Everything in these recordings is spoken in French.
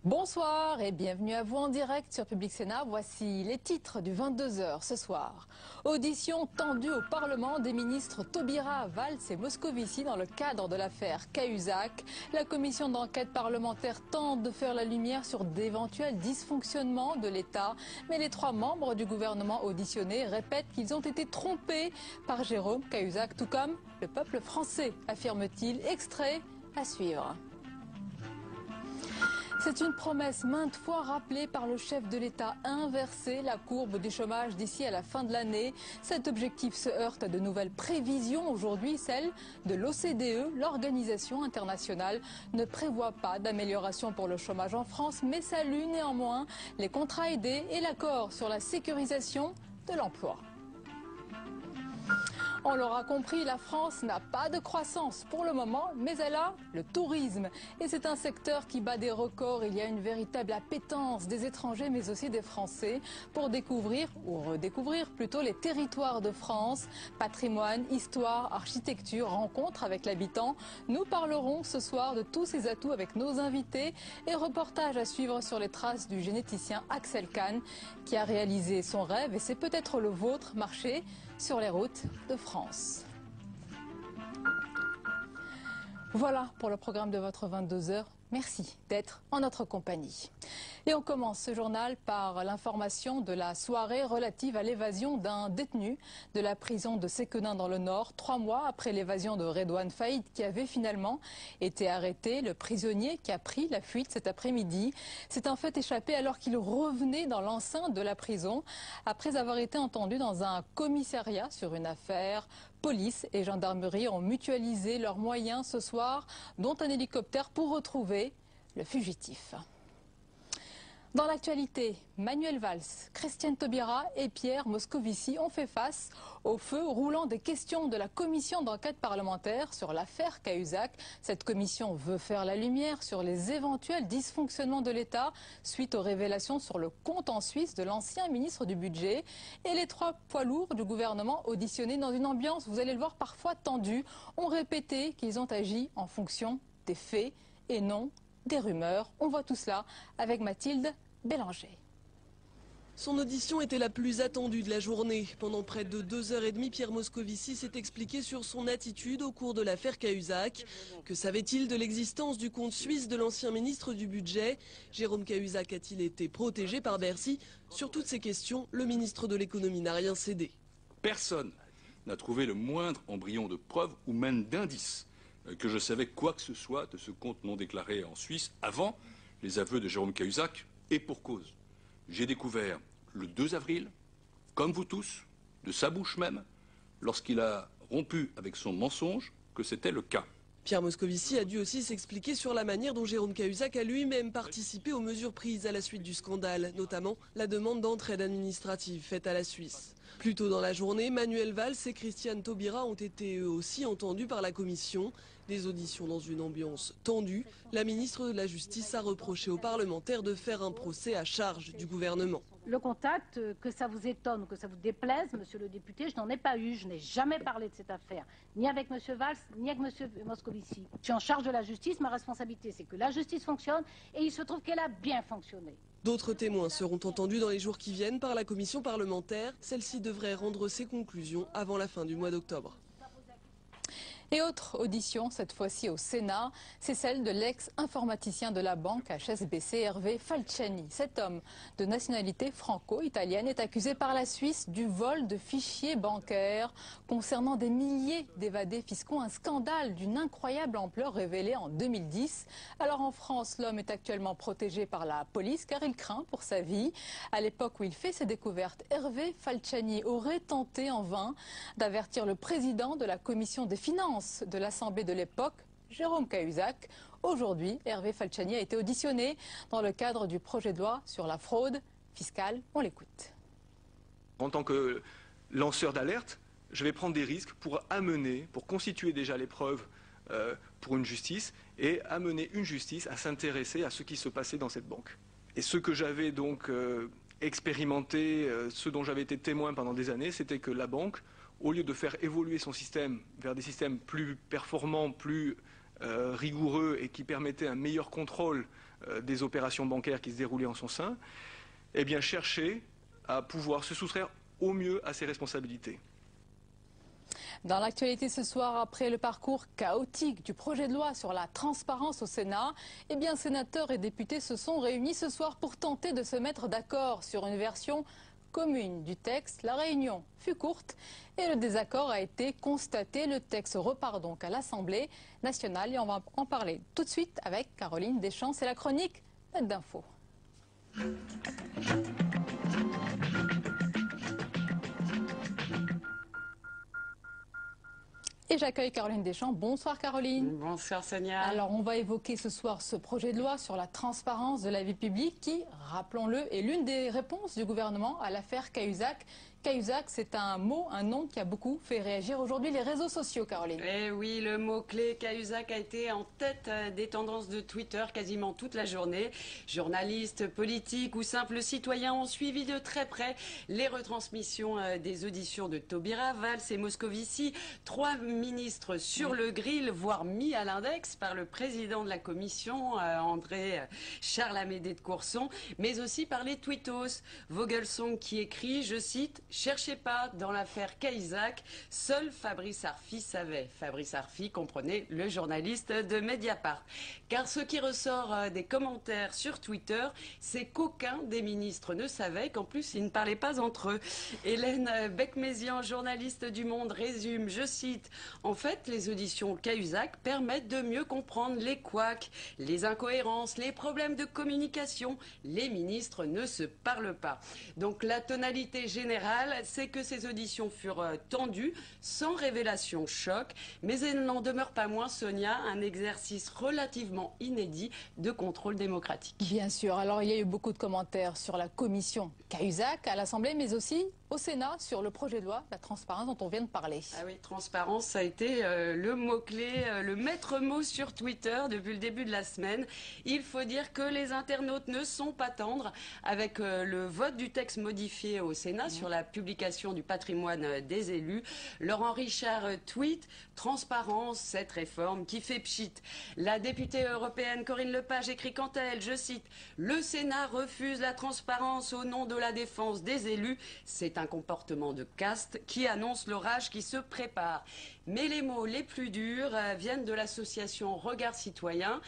Bonsoir et bienvenue à vous en direct sur Public Sénat. Voici les titres du 22h ce soir. Audition tendue au Parlement des ministres Taubira, Valls et Moscovici dans le cadre de l'affaire Cahuzac. La commission d'enquête parlementaire tente de faire la lumière sur d'éventuels dysfonctionnements de l'État. Mais les trois membres du gouvernement auditionnés répètent qu'ils ont été trompés par Jérôme Cahuzac, tout comme le peuple français, affirme-t-il. Extrait à suivre. C'est une promesse maintes fois rappelée par le chef de l'État, inverser la courbe du chômage d'ici à la fin de l'année. Cet objectif se heurte à de nouvelles prévisions. Aujourd'hui, celle de l'OCDE, l'organisation internationale, ne prévoit pas d'amélioration pour le chômage en France, mais salue néanmoins les contrats aidés et l'accord sur la sécurisation de l'emploi. On l'aura compris, la France n'a pas de croissance pour le moment, mais elle a le tourisme. Et c'est un secteur qui bat des records. Il y a une véritable appétence des étrangers, mais aussi des Français, pour découvrir, ou redécouvrir plutôt, les territoires de France. Patrimoine, histoire, architecture, rencontres avec l'habitant. Nous parlerons ce soir de tous ces atouts avec nos invités et reportage à suivre sur les traces du généticien Axel Kahn, qui a réalisé son rêve, et c'est peut-être le vôtre, marcher sur les routes de France. Voilà pour le programme de votre 22h. Merci d'être en notre compagnie. Et on commence ce journal par l'information de la soirée relative à l'évasion d'un détenu de la prison de Séquedin dans le Nord, 3 mois après l'évasion de Redouane Faïd qui avait finalement été arrêté. Le prisonnier qui a pris la fuite cet après-midi s'est en fait échappé alors qu'il revenait dans l'enceinte de la prison après avoir été entendu dans un commissariat sur une affaire. Police et gendarmerie ont mutualisé leurs moyens ce soir, dont un hélicoptère pour retrouver le fugitif. Dans l'actualité, Manuel Valls, Christiane Taubira et Pierre Moscovici ont fait face au feu roulant des questions de la commission d'enquête parlementaire sur l'affaire Cahuzac. Cette commission veut faire la lumière sur les éventuels dysfonctionnements de l'État suite aux révélations sur le compte en Suisse de l'ancien ministre du Budget. Et les trois poids lourds du gouvernement auditionnés dans une ambiance, vous allez le voir, parfois tendue, ont répété qu'ils ont agi en fonction des faits et non des rumeurs. On voit tout cela avec Mathilde Bélanger. Son audition était la plus attendue de la journée. Pendant près de 2h30, Pierre Moscovici s'est expliqué sur son attitude au cours de l'affaire Cahuzac. Que savait-il de l'existence du compte suisse de l'ancien ministre du Budget? Jérôme Cahuzac a-t-il été protégé par Bercy? Sur toutes ces questions, le ministre de l'économie n'a rien cédé. Personne n'a trouvé le moindre embryon de preuve ou même d'indice que je savais quoi que ce soit de ce compte non déclaré en Suisse avant les aveux de Jérôme Cahuzac, et pour cause. J'ai découvert le 2 avril, comme vous tous, de sa bouche même, lorsqu'il a rompu avec son mensonge, que c'était le cas. Pierre Moscovici a dû aussi s'expliquer sur la manière dont Jérôme Cahuzac a lui-même participé aux mesures prises à la suite du scandale, notamment la demande d'entraide administrative faite à la Suisse. Plus tôt dans la journée, Manuel Valls et Christiane Taubira ont été eux aussi entendus par la commission. Des auditions dans une ambiance tendue. La ministre de la Justice a reproché aux parlementaires de faire un procès à charge du gouvernement. Le contact, que ça vous étonne ou que ça vous déplaise, monsieur le député, je n'en ai pas eu. Je n'ai jamais parlé de cette affaire, ni avec monsieur Valls, ni avec monsieur Moscovici. Je suis en charge de la justice. Ma responsabilité, c'est que la justice fonctionne, et il se trouve qu'elle a bien fonctionné. D'autres témoins seront entendus dans les jours qui viennent par la commission parlementaire. Celle-ci devrait rendre ses conclusions avant la fin du mois d'octobre. Et autre audition, cette fois-ci au Sénat, c'est celle de l'ex-informaticien de la banque HSBC, Hervé Falciani. Cet homme de nationalité franco-italienne est accusé par la Suisse du vol de fichiers bancaires concernant des milliers d'évadés fiscaux, un scandale d'une incroyable ampleur révélé en 2010. Alors en France, l'homme est actuellement protégé par la police car il craint pour sa vie. À l'époque où il fait ses découvertes, Hervé Falciani aurait tenté en vain d'avertir le président de la commission des finances de l'Assemblée de l'époque, Jérôme Cahuzac. Aujourd'hui, Hervé Falciani a été auditionné dans le cadre du projet de loi sur la fraude fiscale. On l'écoute. En tant que lanceur d'alerte, je vais prendre des risques pour constituer déjà les preuves pour une justice et amener une justice à s'intéresser à ce qui se passait dans cette banque. Et ce que j'avais donc expérimenté, ce dont j'avais été témoin pendant des années, c'était que la banque, au lieu de faire évoluer son système vers des systèmes plus performants, plus rigoureux et qui permettaient un meilleur contrôle des opérations bancaires qui se déroulaient en son sein, eh bien chercher à pouvoir se soustraire au mieux à ses responsabilités. Dans l'actualité ce soir, après le parcours chaotique du projet de loi sur la transparence au Sénat, eh bien, sénateurs et députés se sont réunis ce soir pour tenter de se mettre d'accord sur une version commune du texte. La réunion fut courte et le désaccord a été constaté. Le texte repart donc à l'Assemblée nationale et on va en parler tout de suite avec Caroline Deschamps. C'est la chronique Net d'infos. Et j'accueille Caroline Deschamps. Bonsoir Caroline. Bonsoir Sonia. Alors on va évoquer ce soir ce projet de loi sur la transparence de la vie publique qui, rappelons-le, est l'une des réponses du gouvernement à l'affaire Cahuzac. Cahuzac, c'est un mot, un nom qui a beaucoup fait réagir aujourd'hui les réseaux sociaux, Caroline. Eh oui, le mot-clé Cahuzac a été en tête des tendances de Twitter quasiment toute la journée. Journalistes, politiques ou simples citoyens ont suivi de très près les retransmissions des auditions de Taubira, Valls et Moscovici. 3 ministres sur le grill, voire mis à l'index par le président de la commission, André Charles-Amédée de Courson, mais aussi par les tweetos. Vogelsong qui écrit, je cite, « Cherchez pas dans l'affaire Cahuzac, seul Fabrice Arfi savait ». Fabrice Arfi, comprenez, le journaliste de Mediapart. Car ce qui ressort des commentaires sur Twitter, c'est qu'aucun des ministres ne savait, qu'en plus ils ne parlaient pas entre eux. Hélène Becmézian, journaliste du Monde, résume, je cite, « En fait, les auditions Cahuzac permettent de mieux comprendre les couacs, les incohérences, les problèmes de communication. Les ministres ne se parlent pas. » Donc la tonalité générale, c'est que ces auditions furent tendues, sans révélation choc, mais elles n'en demeurent pas moins, Sonia, un exercice relativement inédit de contrôle démocratique. Bien sûr, alors il y a eu beaucoup de commentaires sur la commission Cahuzac à l'Assemblée, mais aussi au Sénat sur le projet de loi, la transparence dont on vient de parler. Ah oui, transparence, ça a été le mot-clé, le maître-mot sur Twitter depuis le début de la semaine. Il faut dire que les internautes ne sont pas tendres avec le vote du texte modifié au Sénat sur la publication du patrimoine des élus. Laurent Richard tweet « Transparence, cette réforme qui fait pchit ». La députée européenne Corinne Lepage écrit quant à elle, je cite, « Le Sénat refuse la transparence au nom de la défense des élus. C'est un comportement de caste qui annonce l'orage qui se prépare ». Mais les mots les plus durs viennent de l'association Regard Citoyen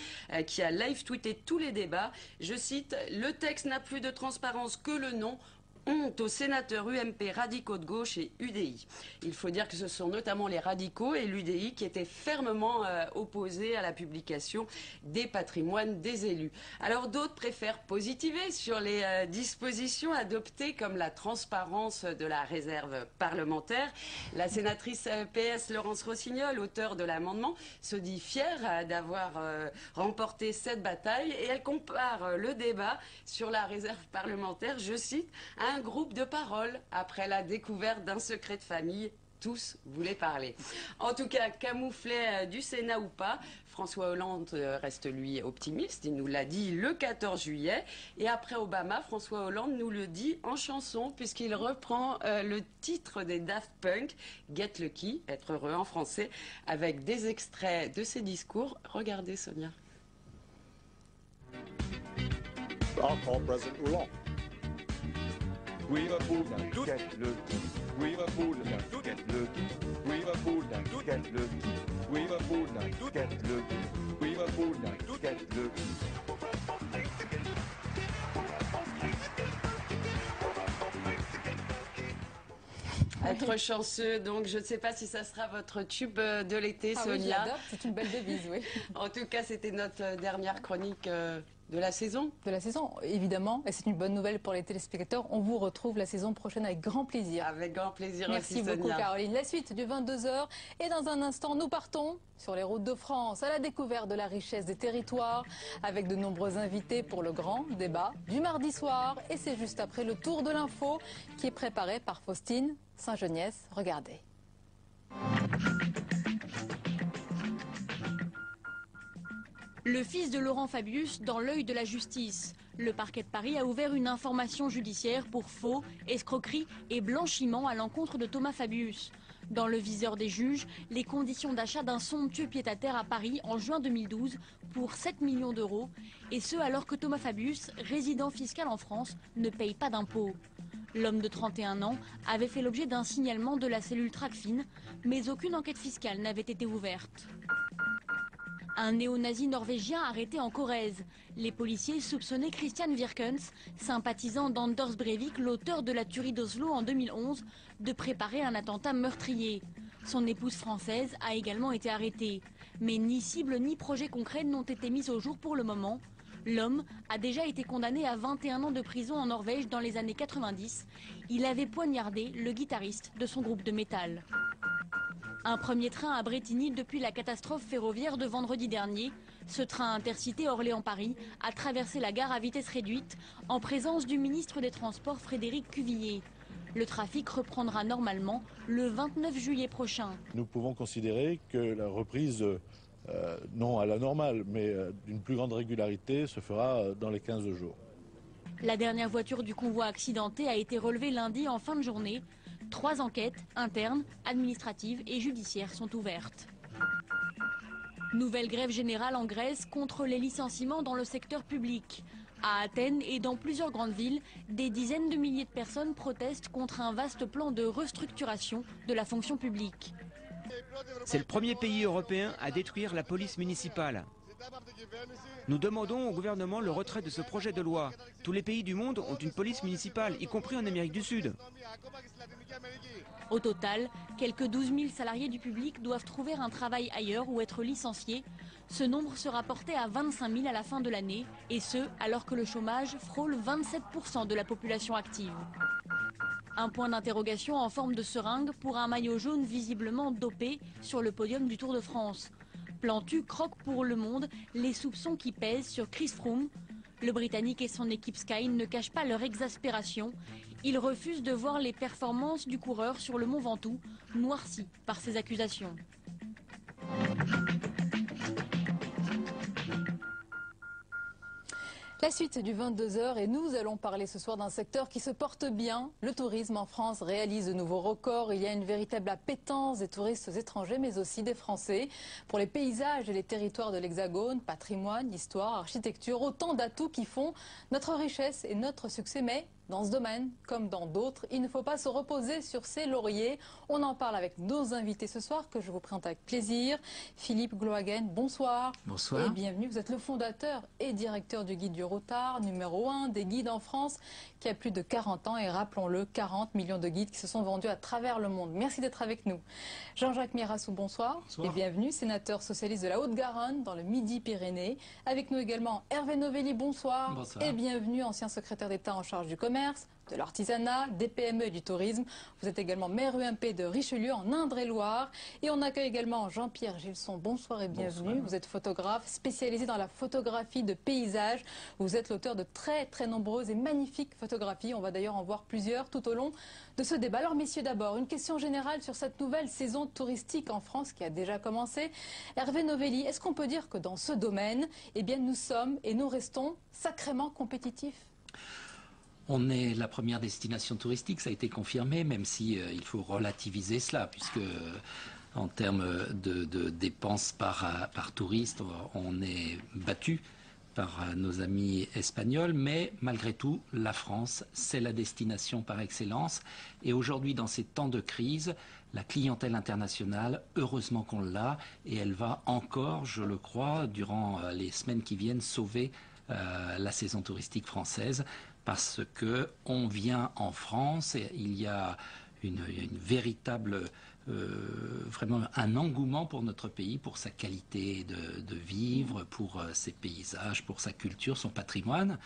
qui a live-tweeté tous les débats. Je cite, « Le texte n'a plus de transparence que le nom. Honte aux sénateurs UMP radicaux de gauche et UDI ». Il faut dire que ce sont notamment les radicaux et l'UDI qui étaient fermement opposés à la publication des patrimoines des élus. Alors d'autres préfèrent positiver sur les dispositions adoptées comme la transparence de la réserve parlementaire. La sénatrice PS Laurence Rossignol, auteure de l'amendement, se dit fière d'avoir remporté cette bataille et elle compare le débat sur la réserve parlementaire, je cite, à un groupe de parole après la découverte d'un secret de famille. Tous voulaient parler. En tout cas, camouflet du Sénat ou pas, François Hollande reste lui optimiste. Il nous l'a dit le 14 juillet. Et après Obama, François Hollande nous le dit en chanson puisqu'il reprend le titre des Daft Punk, Get Lucky, être heureux en français, avec des extraits de ses discours. Regardez Sonia. I'll call President Hollande. We were fooled, get lucky. We were fooled, get lucky. We were fooled, get lucky. We were fooled, get lucky. We were fooled, get lucky. Être chanceux, donc je ne sais pas si ça sera votre tube de l'été, Sonia. Oui, j'adore, c'est une belle devise, oui. En tout cas, c'était notre dernière chronique de la saison. De la saison, évidemment, et c'est une bonne nouvelle pour les téléspectateurs. On vous retrouve la saison prochaine avec grand plaisir. Avec grand plaisir Merci aussi, beaucoup, Sonia. Caroline. La suite du 22h. Et dans un instant, nous partons sur les routes de France à la découverte de la richesse des territoires avec de nombreux invités pour le grand débat du mardi soir. Et c'est juste après le tour de l'info qui est préparé par Faustine Saint-Geniès. Regardez. Le fils de Laurent Fabius dans l'œil de la justice. Le parquet de Paris a ouvert une information judiciaire pour faux, escroquerie et blanchiment à l'encontre de Thomas Fabius. Dans le viseur des juges, les conditions d'achat d'un somptueux pied-à-terre à Paris en juin 2012 pour 7 millions d'euros, et ce alors que Thomas Fabius, résident fiscal en France, ne paye pas d'impôts. L'homme de 31 ans avait fait l'objet d'un signalement de la cellule Tracfin, mais aucune enquête fiscale n'avait été ouverte. Un néo-nazi norvégien arrêté en Corrèze. Les policiers soupçonnaient Christian Virkens, sympathisant d'Anders Breivik, l'auteur de la tuerie d'Oslo en 2011, de préparer un attentat meurtrier. Son épouse française a également été arrêtée. Mais ni cible ni projet concret n'ont été mis au jour pour le moment. L'homme a déjà été condamné à 21 ans de prison en Norvège dans les années 90. Il avait poignardé le guitariste de son groupe de métal. Un premier train à Brétigny depuis la catastrophe ferroviaire de vendredi dernier. Ce train intercité Orléans-Paris a traversé la gare à vitesse réduite en présence du ministre des Transports Frédéric Cuvillier. Le trafic reprendra normalement le 29 juillet prochain. Nous pouvons considérer que la reprise, non à la normale, mais d'une plus grande régularité, se fera dans les 15 jours. La dernière voiture du convoi accidenté a été relevée lundi en fin de journée. 3 enquêtes internes, administratives et judiciaires sont ouvertes. Nouvelle grève générale en Grèce contre les licenciements dans le secteur public. À Athènes et dans plusieurs grandes villes, des dizaines de milliers de personnes protestent contre un vaste plan de restructuration de la fonction publique. C'est le premier pays européen à détruire la police municipale. Nous demandons au gouvernement le retrait de ce projet de loi. Tous les pays du monde ont une police municipale, y compris en Amérique du Sud. Au total, quelques 12 000 salariés du public doivent trouver un travail ailleurs ou être licenciés. Ce nombre sera porté à 25 000 à la fin de l'année, et ce, alors que le chômage frôle 27% de la population active. Un point d'interrogation en forme de seringue pour un maillot jaune visiblement dopé sur le podium du Tour de France. Plantu croque pour Le Monde les soupçons qui pèsent sur Chris Froome. Le Britannique et son équipe Sky ne cachent pas leur exaspération. Ils refusent de voir les performances du coureur sur le Mont Ventoux, noircies par ces accusations. La suite du 22h et nous allons parler ce soir d'un secteur qui se porte bien. Le tourisme en France réalise de nouveaux records. Il y a une véritable appétence des touristes étrangers mais aussi des Français. Pour les paysages et les territoires de l'Hexagone, patrimoine, histoire, architecture, autant d'atouts qui font notre richesse et notre succès. Mais dans ce domaine, comme dans d'autres, il ne faut pas se reposer sur ses lauriers. On en parle avec nos invités ce soir, que je vous présente avec plaisir. Philippe Glohagen, bonsoir. Bonsoir. Et bienvenue. Vous êtes le fondateur et directeur du guide du Rotard, numéro 1 des guides en France, qui a plus de 40 ans. Et rappelons-le, 40 millions de guides qui se sont vendus à travers le monde. Merci d'être avec nous. Jean-Jacques Mirassou, bonsoir. Bonsoir. Et bienvenue, sénateur socialiste de la Haute-Garonne, dans le Midi-Pyrénées. Avec nous également Hervé Novelli, bonsoir. Bonsoir. Et bienvenue, ancien secrétaire d'État en charge du commerce, de l'artisanat, des PME et du tourisme. Vous êtes également maire UMP de Richelieu en Indre-et-Loire. Et on accueille également Jean-Pierre Gilson. Bonsoir et bienvenue. Bonsoir. Vous êtes photographe spécialisé dans la photographie de paysages. Vous êtes l'auteur de très nombreuses et magnifiques photographies. On va d'ailleurs en voir plusieurs tout au long de ce débat. Alors messieurs, d'abord, une question générale sur cette nouvelle saison touristique en France qui a déjà commencé. Hervé Novelli, est-ce qu'on peut dire que dans ce domaine, eh bien, nous sommes et nous restons sacrément compétitifs ? On est la première destination touristique, ça a été confirmé, même si il faut relativiser cela, puisque en termes de dépenses par touriste, on est battu par nos amis espagnols, mais malgré tout, la France, c'est la destination par excellence. Et aujourd'hui, dans ces temps de crise, la clientèle internationale, heureusement qu'on l'a, et elle va encore, je le crois, durant les semaines qui viennent, sauver la saison touristique française, parce que on vient en France et il y a une véritable, vraiment un engouement pour notre pays, pour sa qualité de vivre, pour ses paysages, pour sa culture, son patrimoine,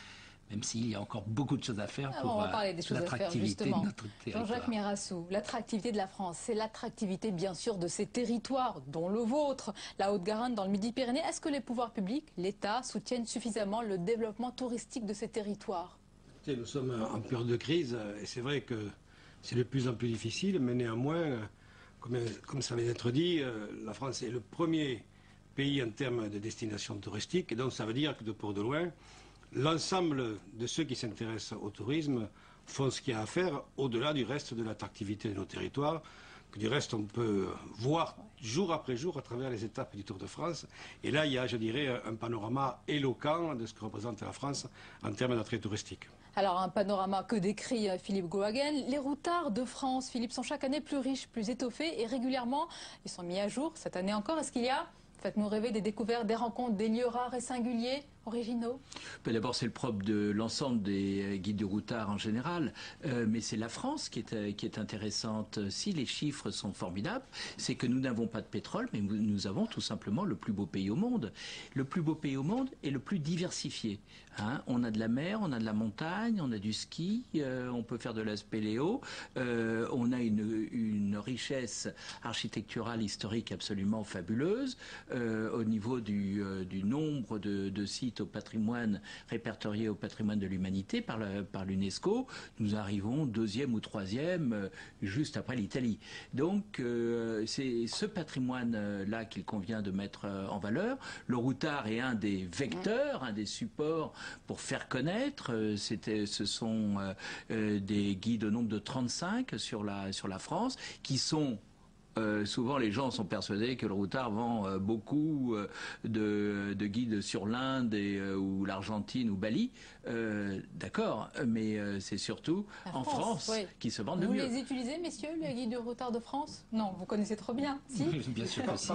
même s'il y a encore beaucoup de choses à faire pour l'attractivité de notre territoire. Jean-Jacques Mirassou, l'attractivité de la France, c'est l'attractivité bien sûr de ses territoires, dont le vôtre, la Haute-Garonne dans le Midi-Pyrénées. Est-ce que les pouvoirs publics, l'État, soutiennent suffisamment le développement touristique de ces territoires ? Nous sommes en période de crise et c'est vrai que c'est de plus en plus difficile, mais néanmoins, comme ça vient d'être dit, la France est le premier pays en termes de destination touristique, et donc ça veut dire que de pour de loin, l'ensemble de ceux qui s'intéressent au tourisme font ce qu'il y a à faire au-delà du reste de l'attractivité de nos territoires. Que du reste, on peut voir jour après jour à travers les étapes du Tour de France. Et là, il y a, je dirais, un panorama éloquent de ce que représente la France en termes d'attrait touristique. Alors, un panorama que décrit Philippe Gohagen. Les routards de France, Philippe, sont chaque année plus riches, plus étoffés et régulièrement, ils sont mis à jour. Cette année encore, est-ce qu'il y a, faites-nous rêver, des découvertes, des rencontres, des lieux rares et singuliers, originaux? D'abord, c'est le propre de l'ensemble des guides du routard en général, mais c'est la France qui est intéressante. Si les chiffres sont formidables, c'est que nous n'avons pas de pétrole, mais nous avons tout simplement le plus beau pays au monde. Le plus beau pays au monde est le plus diversifié. Hein, on a de la mer, on a de la montagne, on a du ski, on peut faire de la spéléo, on a une richesse architecturale, historique absolument fabuleuse. Au niveau du nombre de sites au patrimoine, répertoriés au patrimoine de l'humanité par l'UNESCO, nous arrivons 2e ou 3e, juste après l'Italie. Donc c'est ce patrimoine-là qu'il convient de mettre en valeur. Le routard est un des vecteurs, un des supports pour faire connaître. Ce sont des guides au nombre de 35 sur la France, qui sont... souvent, les gens sont persuadés que le routard vend beaucoup de guides sur l'Inde ou l'Argentine ou Bali. D'accord, mais c'est surtout en France oui. qui se vendent le mieux. Vous les utilisez, messieurs, les guides du routard de France? Non, vous connaissez trop bien. Si bien sûr que si.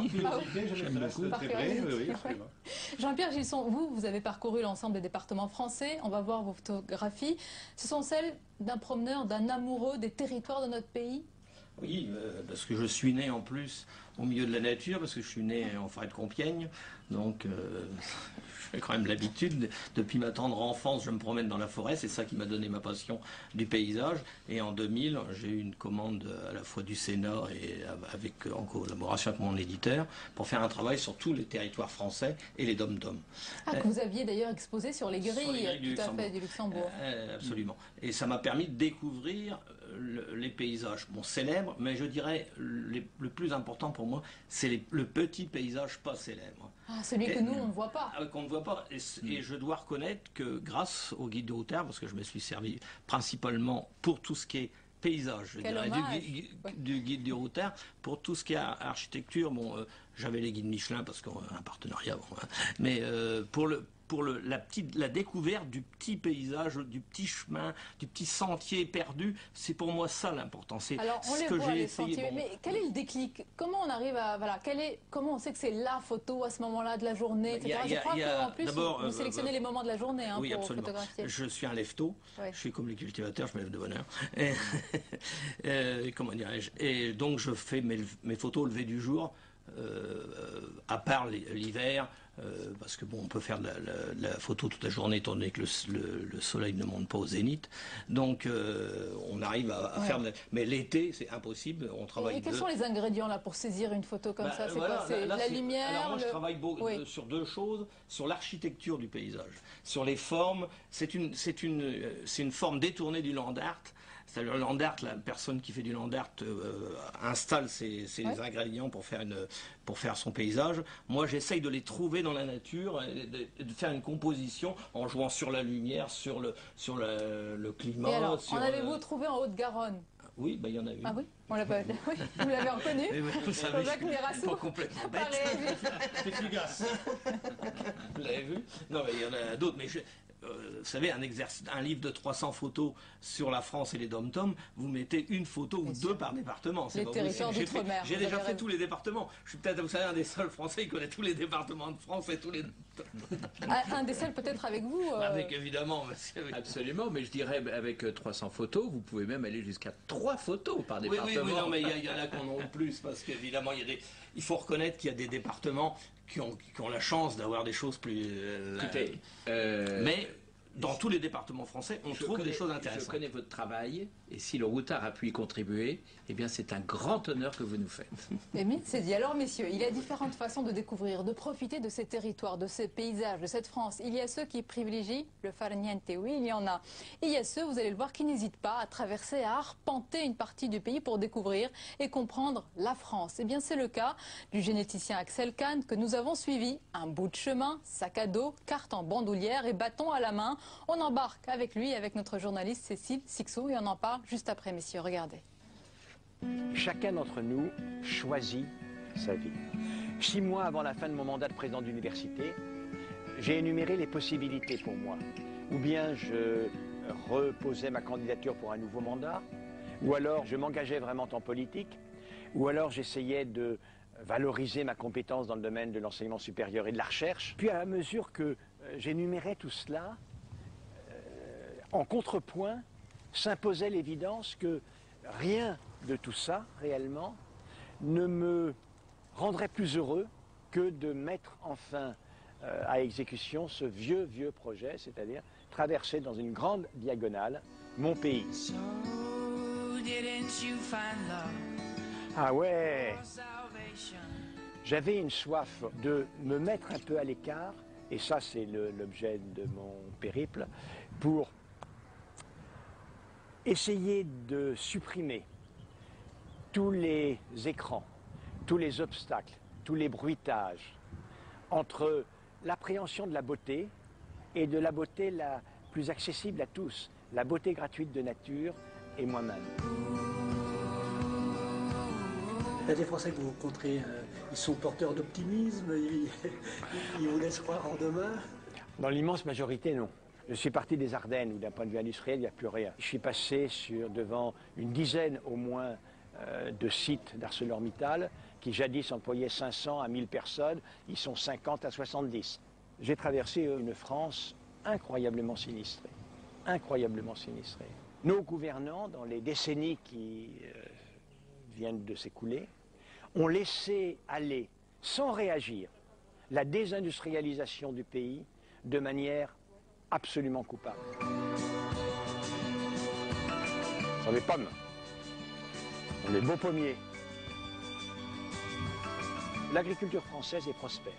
Jean-Pierre Gilson, vous avez parcouru l'ensemble des départements français. On va voir vos photographies. Ce sont celles d'un promeneur, d'un amoureux des territoires de notre pays? Oui, parce que je suis né en plus au milieu de la nature, parce que je suis né en forêt de Compiègne, donc j'ai quand même l'habitude. Depuis ma tendre enfance, je me promène dans la forêt, c'est ça qui m'a donné ma passion du paysage. Et en 2000, j'ai eu une commande à la fois du Sénat et en collaboration avec mon éditeur, pour faire un travail sur tous les territoires français et les dom-toms. Ah, que vous aviez d'ailleurs exposé sur les grilles du Luxembourg. Absolument. Et ça m'a permis de découvrir les paysages, bon, célèbres, mais je dirais le plus important pour moi, c'est le petit paysage pas célèbre. Ah, celui que nous, on ne voit pas. Qu'on ne voit pas. Et je dois reconnaître que grâce au guide du routard, parce que je me suis servi principalement pour tout ce qui est paysage, je dirais, du guide du routard, pour tout ce qui est architecture, bon, j'avais les guides Michelin parce qu'on a un partenariat, bon, hein, mais pour la découverte du petit paysage, du petit chemin, du petit sentier perdu, c'est pour moi ça l'important. Alors on les voit les sentiers, mais quel est le déclic? Comment on arrive à comment on sait que c'est la photo à ce moment-là de la journée, etc. Je crois qu'en plus vous sélectionnez les moments de la journée oui, pour absolument. photographier. Je suis un lève-tôt, je suis comme les cultivateurs, je me lève de bonne heure. Comment dirais-je? Et donc je fais mes photos au lever du jour, à part l'hiver. Parce que bon, on peut faire de la photo toute la journée étant donné que le soleil ne monte pas au zénith. Donc on arrive à faire... Mais l'été, c'est impossible. On travaille. Et quels sont les ingrédients là pour saisir une photo comme ça? C'est quoi? C'est la lumière? Alors moi, je travaille sur deux choses. Sur l'architecture du paysage. Sur les formes. C'est une forme détournée du land art. C'est-à-dire le land art, la personne qui fait du land art installe ses ingrédients pour faire son paysage. Moi, j'essaye de les trouver dans la nature, et de faire une composition en jouant sur la lumière, sur le climat. Et alors, en avez-vous trouvé en Haute-Garonne? Oui, il y en a eu. Ah oui, on l'a pas... oui, vous l'avez reconnu? Vous savez, je suis pas complètement bête. C'est fugace. Vous l'avez vu? Non, mais il y en a d'autres, mais vous savez, un livre de 300 photos sur la France et les dom-toms, vous mettez une photo ou deux par département. Les territoires d'outre-mer. J'ai déjà fait tous les départements. Je suis peut-être, vous savez, un des seuls Français qui connaît tous les départements de France et tous les... Un des seuls peut-être avec vous Avec évidemment. Absolument, mais je dirais avec 300 photos, vous pouvez même aller jusqu'à 3 photos par département. Oui, non, mais il y en a qui en ont plus, parce qu'évidemment, il faut reconnaître qu'il y a des départements qui ont la chance d'avoir des choses plus... Écoutez, mais dans tous les départements français, on trouve des choses intéressantes. Je connais votre travail Et si le routard a pu y contribuer, eh bien c'est un grand honneur que vous nous faites. Émile, c'est dit. Alors messieurs, il y a différentes façons de découvrir, de profiter de ces territoires, de ces paysages, de cette France. Il y a ceux qui privilégient le far niente, oui, il y en a. Et il y a ceux, vous allez le voir, qui n'hésitent pas à traverser, à arpenter une partie du pays pour découvrir et comprendre la France. Eh bien c'est le cas du généticien Axel Kahn que nous avons suivi. Un bout de chemin, sac à dos, carte en bandoulière et bâton à la main. On embarque avec lui, avec notre journaliste Cécile Sixou, et on en parle juste après, messieurs, regardez. Chacun d'entre nous choisit sa vie. 6 mois avant la fin de mon mandat de président d'université, j'ai énuméré les possibilités pour moi. Ou bien je reposais ma candidature pour un nouveau mandat, ou alors je m'engageais vraiment en politique, ou alors j'essayais de valoriser ma compétence dans le domaine de l'enseignement supérieur et de la recherche. Puis à mesure que j'énumérais tout cela, en contrepoint, s'imposait l'évidence que rien de tout ça, réellement, ne me rendrait plus heureux que de mettre enfin à exécution ce vieux projet, c'est-à-dire traverser dans une grande diagonale mon pays. Ah ouais! J'avais une soif de me mettre un peu à l'écart, et ça c'est l'objet de mon périple, pour essayer de supprimer tous les écrans, tous les obstacles, tous les bruitages entre l'appréhension de la beauté et de la beauté la plus accessible à tous, la beauté gratuite de nature et moi-même. Il y a des Français que vous rencontrez, ils sont porteurs d'optimisme, ils vous laissent croire en demain? Dans l'immense majorité, non. Je suis parti des Ardennes où d'un point de vue industriel, il n'y a plus rien. Je suis passé devant une dizaine au moins de sites d'ArcelorMittal qui jadis employaient 500 à 1000 personnes, ils sont 50 à 70. J'ai traversé une France incroyablement sinistrée, incroyablement sinistrée. Nos gouvernants, dans les décennies qui viennent de s'écouler, ont laissé aller, sans réagir, la désindustrialisation du pays de manière absolument coupable. Ce sont des pommes, ce sont des beaux pommiers. L'agriculture française est prospère.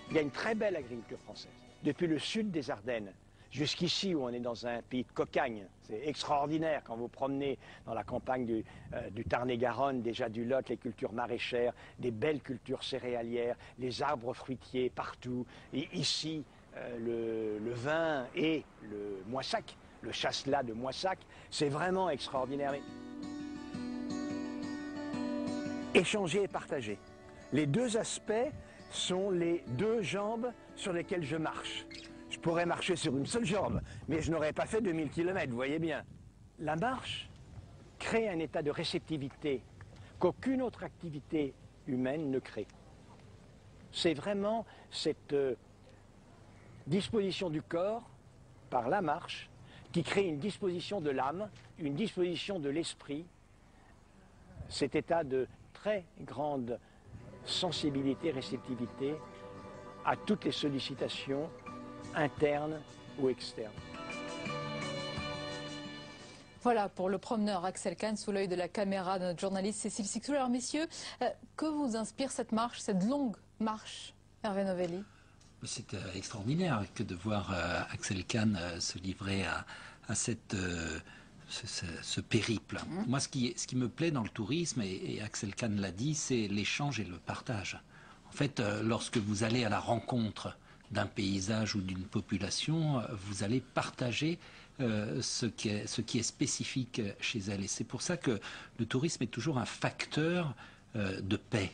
Il y a une très belle agriculture française. Depuis le sud des Ardennes jusqu'ici où on est dans un pays de cocagne. C'est extraordinaire quand vous promenez dans la campagne du Tarn-et-Garonne, déjà du Lot, les cultures maraîchères, des belles cultures céréalières, les arbres fruitiers partout. Et ici, le vin et le Moissac, le chasselas de Moissac, c'est vraiment extraordinaire. Échanger et partager. Les deux aspects sont les deux jambes sur lesquelles je marche. Je pourrais marcher sur une seule jambe, mais je n'aurais pas fait 2000 km, vous voyez bien. La marche crée un état de réceptivité qu'aucune autre activité humaine ne crée. C'est vraiment cette disposition du corps, par la marche, qui crée une disposition de l'âme, une disposition de l'esprit, cet état de très grande sensibilité, réceptivité à toutes les sollicitations internes ou externes. Voilà pour le promeneur Axel Kahn sous l'œil de la caméra de notre journaliste Cécile Sixou. Alors messieurs, que vous inspire cette marche, cette longue marche, Hervé Novelli? C'est extraordinaire que de voir Axel Kahn se livrer à ce périple. Moi, ce qui me plaît dans le tourisme, et Axel Kahn l'a dit, c'est l'échange et le partage. En fait, lorsque vous allez à la rencontre d'un paysage ou d'une population, vous allez partager ce qui est spécifique chez elle. Et c'est pour ça que le tourisme est toujours un facteur de paix.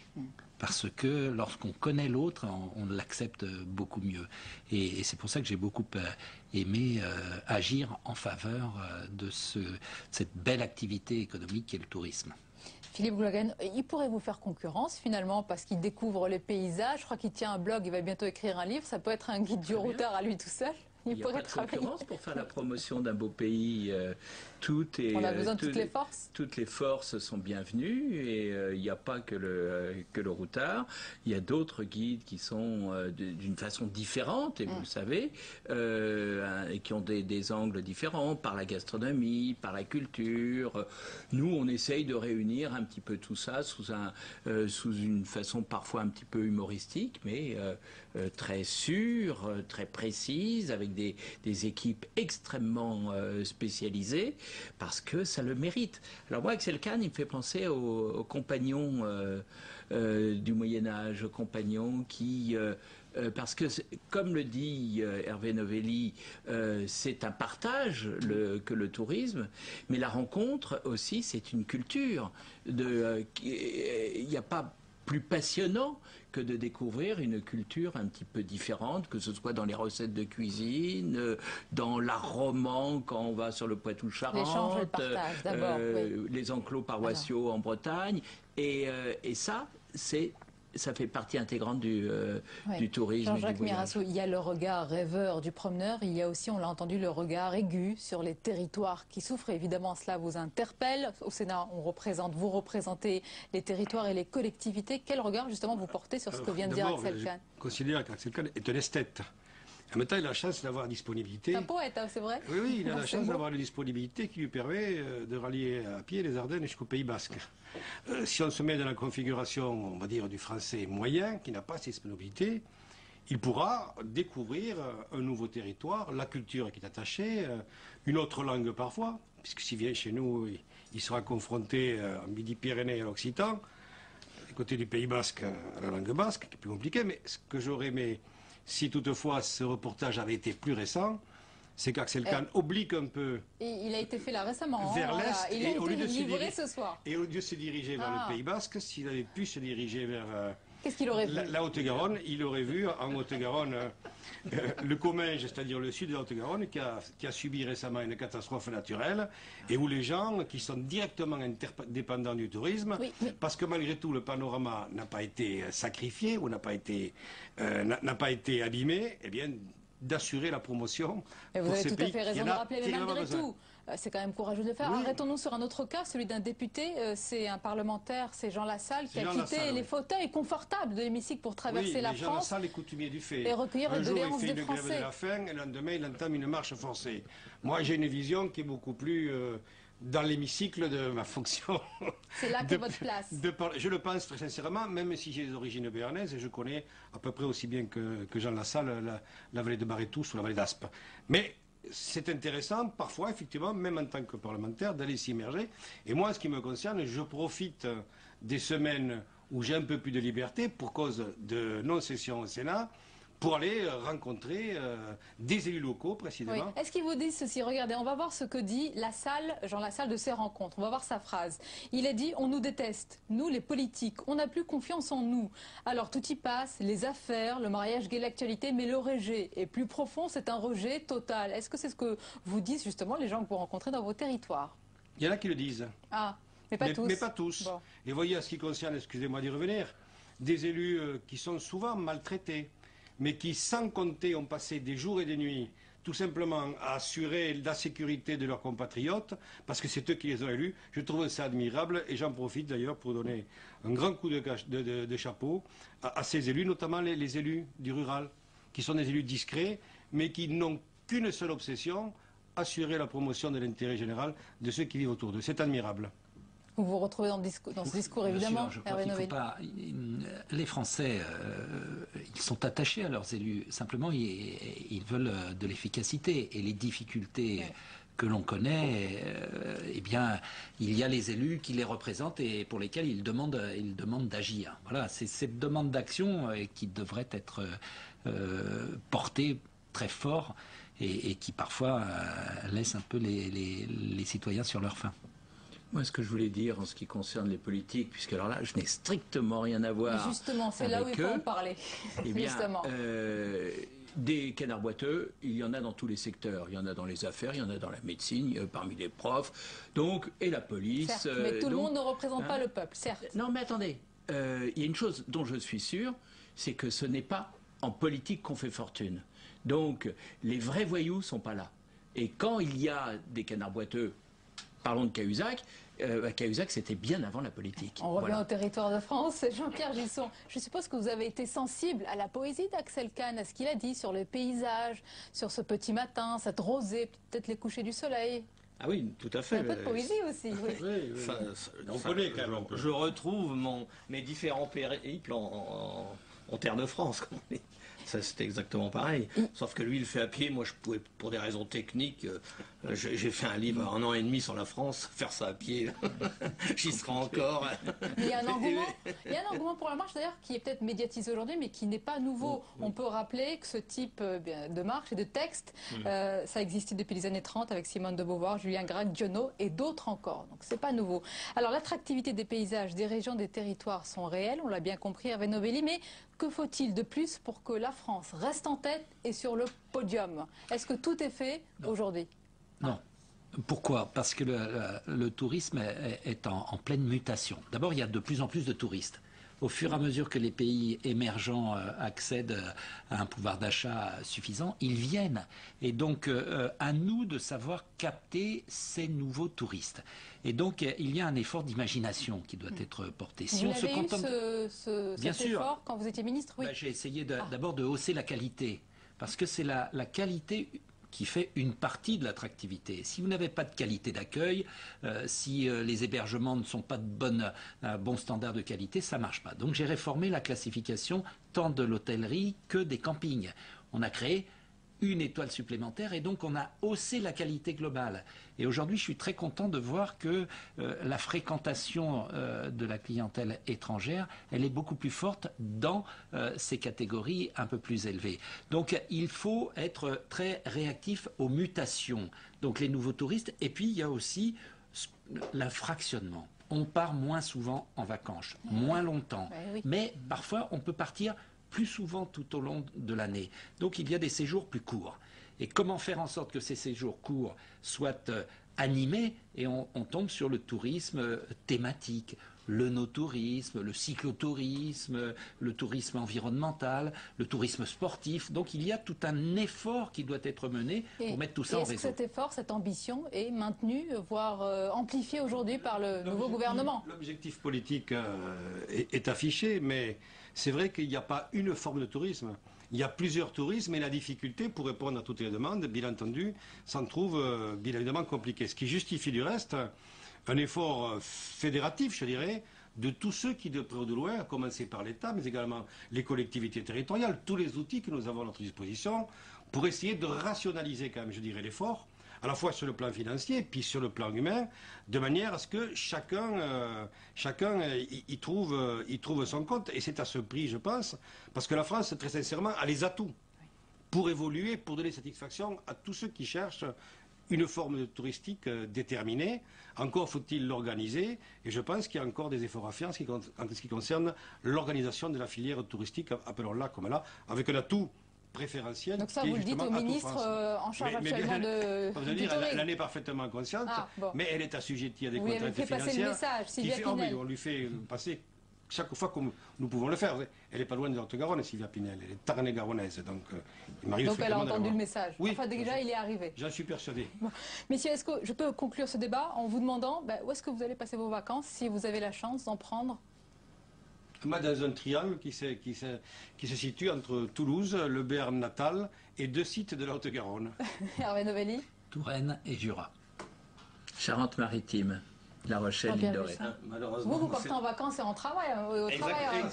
Parce que lorsqu'on connaît l'autre, on l'accepte beaucoup mieux. Et c'est pour ça que j'ai beaucoup aimé agir en faveur de cette belle activité économique qu'est le tourisme. Philippe Glogen, il pourrait vous faire concurrence finalement parce qu'il découvre les paysages. Je crois qu'il tient un blog, il va bientôt écrire un livre. Ça peut être un guide du routard à lui tout seul. Il n'y a pas de concurrence pour faire la promotion d'un beau pays. On a besoin de toutes les forces. Toutes les forces sont bienvenues et il n'y a pas que le routard. Il y a d'autres guides qui sont d'une façon différente, et vous le savez, et qui ont des angles différents par la gastronomie, par la culture. Nous, on essaye de réunir un petit peu tout ça sous une façon parfois un petit peu humoristique, mais très sûre, très précise, avec des équipes extrêmement spécialisées, parce que ça le mérite. Alors moi, Axel Kahn, il me fait penser aux compagnons du Moyen-Âge, aux compagnons qui... parce que, comme le dit Hervé Novelli, c'est un partage que le tourisme, mais la rencontre aussi, c'est une culture. Il n'y a pas plus passionnant que de découvrir une culture un petit peu différente, que ce soit dans les recettes de cuisine, dans l'art roman quand on va sur le Poitou-Charentes, les enclos paroissiaux en Bretagne, et ça, ça fait partie intégrante du tourisme. Jean-Jacques Mirassou, il y a le regard rêveur du promeneur, il y a aussi, on l'a entendu, le regard aigu sur les territoires qui souffrent. Évidemment, cela vous interpelle. Au Sénat, vous représentez les territoires et les collectivités. Quel regard, justement, vous portez sur ce que vient de dire Axel Kahn? Je considère qu'Axel Kahn est un esthète. En même temps, il a la chance d'avoir la disponibilité. C'est un poète, hein, c'est vrai? Oui, il a la chance d'avoir la disponibilité qui lui permet de rallier à pied les Ardennes jusqu'au Pays Basque. Si on se met dans la configuration, on va dire, du français moyen, qui n'a pas cette disponibilité, il pourra découvrir un nouveau territoire, la culture qui est attachée, une autre langue parfois, puisque s'il vient chez nous, il sera confronté en Midi-Pyrénées et à l'Occitan, du côté du Pays Basque, à la langue basque, qui est plus compliqué, mais ce que j'aurais aimé, si toutefois ce reportage avait été plus récent, c'est qu'Axel Kahn oblique un peu. Et il a été fait là récemment. Vers l'Est. Il a été livré ce soir. Et au lieu de se diriger vers le Pays Basque, s'il avait pu se diriger vers qu'est-ce qu'il aurait vu? La Haute-Garonne, il aurait vu en Haute-Garonne le Comminges, c'est-à-dire le sud de la Haute-Garonne, qui a subi récemment une catastrophe naturelle, et où les gens qui sont directement dépendants du tourisme, parce que malgré tout le panorama n'a pas été sacrifié ou n'a pas été abîmé, eh bien d'assurer la promotion. Et vous avez tout à fait raison de rappeler, mais malgré tout, c'est quand même courageux de le faire. Arrêtons-nous sur un autre cas, celui d'un député, c'est un parlementaire, c'est Jean Lassalle, qui a quitté les fauteuils confortables de l'hémicycle pour traverser la France. Jean Lassalle est coutumier du fait. Et recueillir les doléances des Français. Un jour, il fait une grève de la faim, et le lendemain, il entame une marche forcée. Moi, j'ai une vision qui est beaucoup plus dans l'hémicycle de ma fonction. C'est là qu'est votre place. Je le pense très sincèrement, même si j'ai des origines béarnaises, et je connais à peu près aussi bien que Jean Lassalle la vallée de Barétous ou la vallée d'Aspe. Mais c'est intéressant, parfois, effectivement, même en tant que parlementaire, d'aller s'immerger. Et moi, en ce qui me concerne, je profite des semaines où j'ai un peu plus de liberté, pour cause de non-session au Sénat, pour aller rencontrer des élus locaux, précisément. Est-ce qu'ils vous disent ceci? Regardez, on va voir ce que dit Lassalle, Jean Lassalle, de ces rencontres. On va voir sa phrase. Il a dit « On nous déteste, nous les politiques, on n'a plus confiance en nous. Alors tout y passe, les affaires, le mariage gay, l'actualité, mais le rejet est plus profond, c'est un rejet total. » Est-ce que c'est ce que vous disent justement les gens que vous rencontrez dans vos territoires? Il y en a qui le disent. Ah, mais pas tous. Mais pas tous. Bon. Et voyez, à ce qui concerne, excusez-moi d'y revenir, des élus qui sont souvent maltraités, mais qui, sans compter, ont passé des jours et des nuits tout simplement à assurer la sécurité de leurs compatriotes, parce que c'est eux qui les ont élus. Je trouve ça admirable, et j'en profite d'ailleurs pour donner un grand coup de chapeau à ces élus, notamment les élus du rural, qui sont des élus discrets, mais qui n'ont qu'une seule obsession, assurer la promotion de l'intérêt général de ceux qui vivent autour d'eux. C'est admirable. Vous vous retrouvez dans ce discours, évidemment. Je crois qu'il faut pas. Les Français, ils sont attachés à leurs élus. Simplement, ils veulent de l'efficacité. Et les difficultés que l'on connaît, eh bien, il y a les élus qui les représentent et pour lesquels ils demandent d'agir. Voilà, c'est cette demande d'action qui devrait être portée très fort et qui parfois laisse un peu les citoyens sur leur faim. Moi, ce que je voulais dire en ce qui concerne les politiques, puisque alors là, je n'ai strictement rien à voir. Justement, c'est là où il faut en parler. Eh bien, des canards boiteux, il y en a dans tous les secteurs. Il y en a dans les affaires, il y en a dans la médecine, parmi les profs, donc, et la police. Certes, mais tout le monde ne représente pas le peuple, certes. Non, mais attendez, il y a une chose dont je suis sûr, c'est que ce n'est pas en politique qu'on fait fortune. Donc les vrais voyous ne sont pas là. Et quand il y a des canards boiteux, parlons de Cahuzac, Cahuzac, c'était bien avant la politique. On revient au territoire de France. Jean-Pierre Gisson, je suppose que vous avez été sensible à la poésie d'Axel Kahn, à ce qu'il a dit sur le paysage, sur ce petit matin, cette rosée, peut-être les couchers du soleil. Ah oui, tout à fait. Un peu de poésie aussi. Oui. Je retrouve mes différents périples en terre de France. Ça, c'était exactement pareil. Sauf que lui, il le fait à pied. Moi, je pouvais, pour des raisons techniques, j'ai fait un livre 1 an et demi sur la France. Faire ça à pied, j'y serai encore. Il y a un engouement pour la marche, d'ailleurs, qui est peut-être médiatisé aujourd'hui, mais qui n'est pas nouveau. On peut rappeler que ce type de marche et de texte, ça existait depuis les années 30 avec Simone de Beauvoir, Julien Gracq, Giono et d'autres encore. Donc, c'est pas nouveau. Alors, l'attractivité des paysages, des régions, des territoires sont réelles, on l'a bien compris, Hervé Novelli, mais que faut-il de plus pour que la France reste en tête et sur le podium? Est-ce que tout est fait aujourd'hui? Non. Pourquoi? Parce que le tourisme est en pleine mutation. D'abord, il y a de plus en plus de touristes. Au fur et à mesure que les pays émergents accèdent à un pouvoir d'achat suffisant, ils viennent. Et donc, à nous de savoir capter ces nouveaux touristes. Et donc, il y a un effort d'imagination qui doit être porté. Si vous avez eu cet effort quand vous étiez ministre? Oui. J'ai essayé d'abord de hausser la qualité. Parce que c'est la qualité qui fait une partie de l'attractivité. Si vous n'avez pas de qualité d'accueil, si les hébergements ne sont pas de bons standards de qualité, ça ne marche pas. Donc j'ai réformé la classification tant de l'hôtellerie que des campings. On a créé une étoile supplémentaire et donc on a haussé la qualité globale. Et aujourd'hui, je suis très content de voir que la fréquentation de la clientèle étrangère, elle est beaucoup plus forte dans ces catégories un peu plus élevées. Donc il faut être très réactif aux mutations, donc les nouveaux touristes. Et puis il y a aussi le fractionnement. On part moins souvent en vacances, moins longtemps, mais parfois on peut partir plus souvent tout au long de l'année. Donc il y a des séjours plus courts. Et comment faire en sorte que ces séjours courts soient animés? Et on tombe sur le tourisme thématique, le no-tourisme, le cyclotourisme, le tourisme environnemental, le tourisme sportif. Donc il y a tout un effort qui doit être mené pour mettre tout ça en réseau. Est-ce que cet effort, cette ambition est maintenue, voire amplifiée aujourd'hui par le nouveau gouvernement? L'objectif politique est affiché, mais c'est vrai qu'il n'y a pas une forme de tourisme. Il y a plusieurs tourismes et la difficulté pour répondre à toutes les demandes, bien entendu, s'en trouve bien évidemment compliquée. Ce qui justifie du reste un effort fédératif, je dirais, de tous ceux qui, de près ou de loin, à commencer par l'État, mais également les collectivités territoriales, tous les outils que nous avons à notre disposition, pour essayer de rationaliser quand même, je dirais, l'effort, à la fois sur le plan financier, puis sur le plan humain, de manière à ce que chacun y trouve son compte. Et c'est à ce prix, je pense, parce que la France, très sincèrement, a les atouts pour évoluer, pour donner satisfaction à tous ceux qui cherchent une forme touristique déterminée. Encore faut-il l'organiser, et je pense qu'il y a encore des efforts à faire en ce qui concerne l'organisation de la filière touristique, appelons-la comme là, avec un atout préférentiel. Donc ça, vous le dites au ministre en charge actuellement de tourisme. Elle en est parfaitement consciente, mais elle est assujettie à des contraintes financières. Passer le message, Sylvia Pinel. On lui fait passer chaque fois que nous pouvons le faire. Elle n'est pas loin de la Haute-Garonne, Sylvia Pinel. Elle est tarn-et-garonnaise. Donc elle a entendu le message. Oui, enfin, déjà, il est arrivé. J'en suis persuadé. Bon. Messieurs, est-ce que je peux conclure ce débat en vous demandant où est-ce que vous allez passer vos vacances, si vous avez la chance d'en prendre? Moi, dans un triangle qui se situe entre Toulouse, le Béarn natal et 2 sites de la Haute-Garonne. Hervé Novelli. Touraine et Jura. Charente-Maritime. La Rochelle, l'île de Ré. Malheureusement, vous partez en vacances et en travail.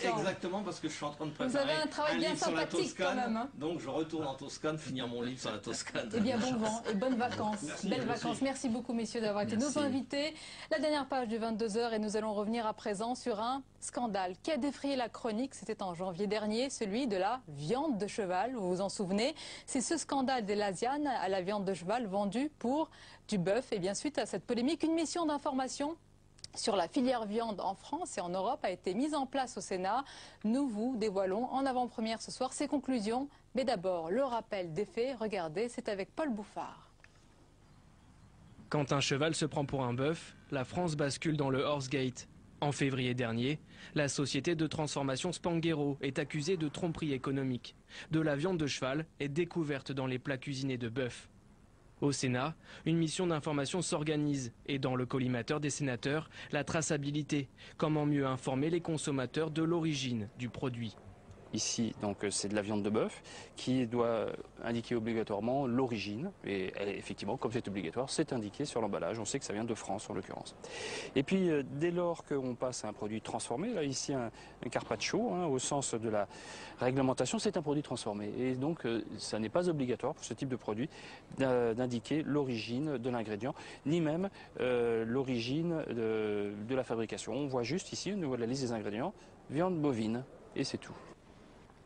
Exactement, parce que je suis en train de préparer vous avez un travail bien sympathique quand même. Donc je retourne en Toscane, finir mon livre sur la Toscane. Eh bien, bon vent et bonnes vacances. Belles vacances. Merci beaucoup, messieurs, d'avoir été nos invités. La dernière page du 22h et nous allons revenir à présent sur un scandale qui a défrayé la chronique. C'était en janvier dernier, celui de la viande de cheval. Vous vous en souvenez? C'est ce scandale des Lasianes à la viande de cheval vendue pour du bœuf. Et bien, suite à cette polémique, une mission d'information sur la filière viande en France et en Europe a été mise en place au Sénat. Nous vous dévoilons en avant-première ce soir ses conclusions. Mais d'abord, le rappel des faits. Regardez, c'est avec Paul Bouffard. Quand un cheval se prend pour un bœuf, la France bascule dans le Horsegate. En février dernier, la société de transformation Spanghero est accusée de tromperie économique. De la viande de cheval est découverte dans les plats cuisinés de bœuf. Au Sénat, une mission d'information s'organise et dans le collimateur des sénateurs, la traçabilité. Comment mieux informer les consommateurs de l'origine du produit. Ici, donc, c'est de la viande de bœuf qui doit indiquer obligatoirement l'origine. Et effectivement, comme c'est obligatoire, c'est indiqué sur l'emballage. On sait que ça vient de France, en l'occurrence. Et puis, dès lors qu'on passe à un produit transformé, là, ici, un carpaccio, au sens de la réglementation, c'est un produit transformé. Et donc, ça n'est pas obligatoire pour ce type de produit d'indiquer l'origine de l'ingrédient, ni même l'origine de la fabrication. On voit juste ici, au niveau de la liste des ingrédients, viande bovine, et c'est tout.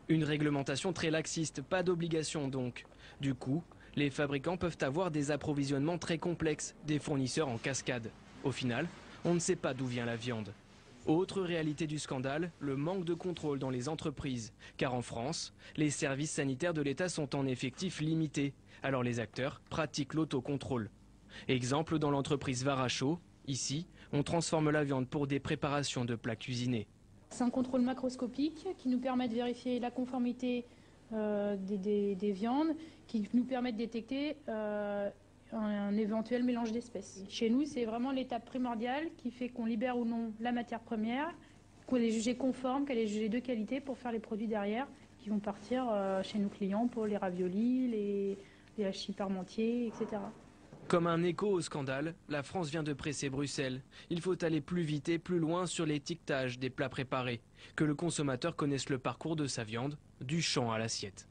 Une réglementation très laxiste, pas d'obligation donc. Du coup, les fabricants peuvent avoir des approvisionnements très complexes, des fournisseurs en cascade. Au final, on ne sait pas d'où vient la viande. Autre réalité du scandale, le manque de contrôle dans les entreprises. Car en France, les services sanitaires de l'État sont en effectif limités. Alors les acteurs pratiquent l'autocontrôle. Exemple dans l'entreprise Varacho. Ici, on transforme la viande pour des préparations de plats cuisinés. C'est un contrôle macroscopique qui nous permet de vérifier la conformité des viandes, qui nous permet de détecter un éventuel mélange d'espèces. Chez nous, c'est vraiment l'étape primordiale qui fait qu'on libère ou non la matière première, qu'elle est jugée conforme, qu'elle est jugée de qualité pour faire les produits derrière qui vont partir chez nos clients pour les raviolis, les hachis parmentiers, etc. Comme un écho au scandale, la France vient de presser Bruxelles. Il faut aller plus vite et plus loin sur l'étiquetage des plats préparés. Que le consommateur connaisse le parcours de sa viande, du champ à l'assiette.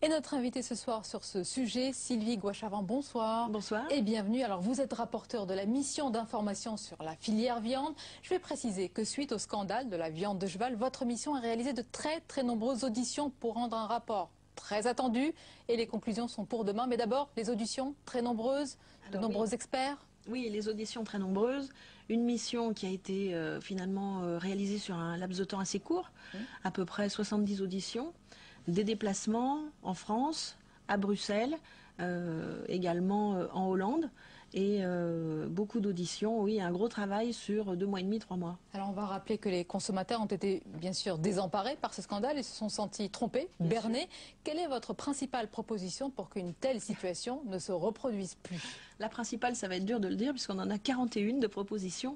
Et notre invitée ce soir sur ce sujet, Sylvie Gouachavant, bonsoir. Bonsoir. Et bienvenue. Alors vous êtes rapporteur de la mission d'information sur la filière viande. Je vais préciser que suite au scandale de la viande de cheval, votre mission a réalisé de très nombreuses auditions pour rendre un rapport très attendu et les conclusions sont pour demain. Mais d'abord, les auditions très nombreuses, de nombreux experts. Oui, les auditions très nombreuses. Une mission qui a été finalement réalisée sur un laps de temps assez court, à peu près 70 auditions, des déplacements en France, à Bruxelles, également en Hollande. Et beaucoup d'auditions, oui, un gros travail sur 2 mois et demi, 3 mois. Alors on va rappeler que les consommateurs ont été bien sûr désemparés par ce scandale et se sont sentis trompés, bernés. Quelle est votre principale proposition pour qu'une telle situation ne se reproduise plus? La principale, ça va être dur de le dire, puisqu'on en a 41 de propositions.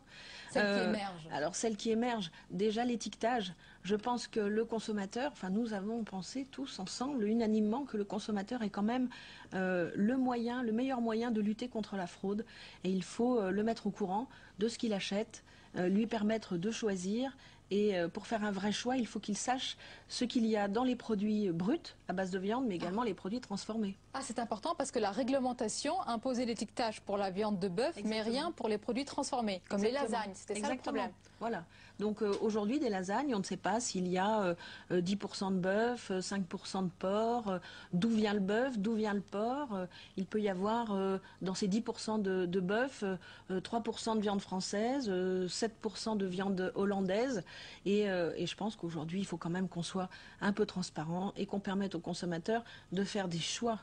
Celles qui émergent. Alors celles qui émergent, déjà l'étiquetage. Je pense que le consommateur, enfin nous avons pensé tous ensemble, unanimement, que le consommateur est quand même le meilleur moyen de lutter contre la fraude. Et il faut le mettre au courant de ce qu'il achète, lui permettre de choisir. Et pour faire un vrai choix, il faut qu'il sache ce qu'il y a dans les produits bruts, à base de viande, mais également les produits transformés. Ah, c'est important parce que la réglementation imposait l'étiquetage pour la viande de bœuf, mais rien pour les produits transformés, comme les lasagnes. C'était ça le problème. Voilà. Donc aujourd'hui, des lasagnes, on ne sait pas s'il y a 10% de bœuf, 5% de porc, d'où vient le bœuf, d'où vient le porc. Il peut y avoir dans ces 10% de bœuf, 3% de viande française, 7% de viande hollandaise. Et je pense qu'aujourd'hui, il faut quand même qu'on soit un peu transparent et qu'on permette aux consommateurs de faire des choix.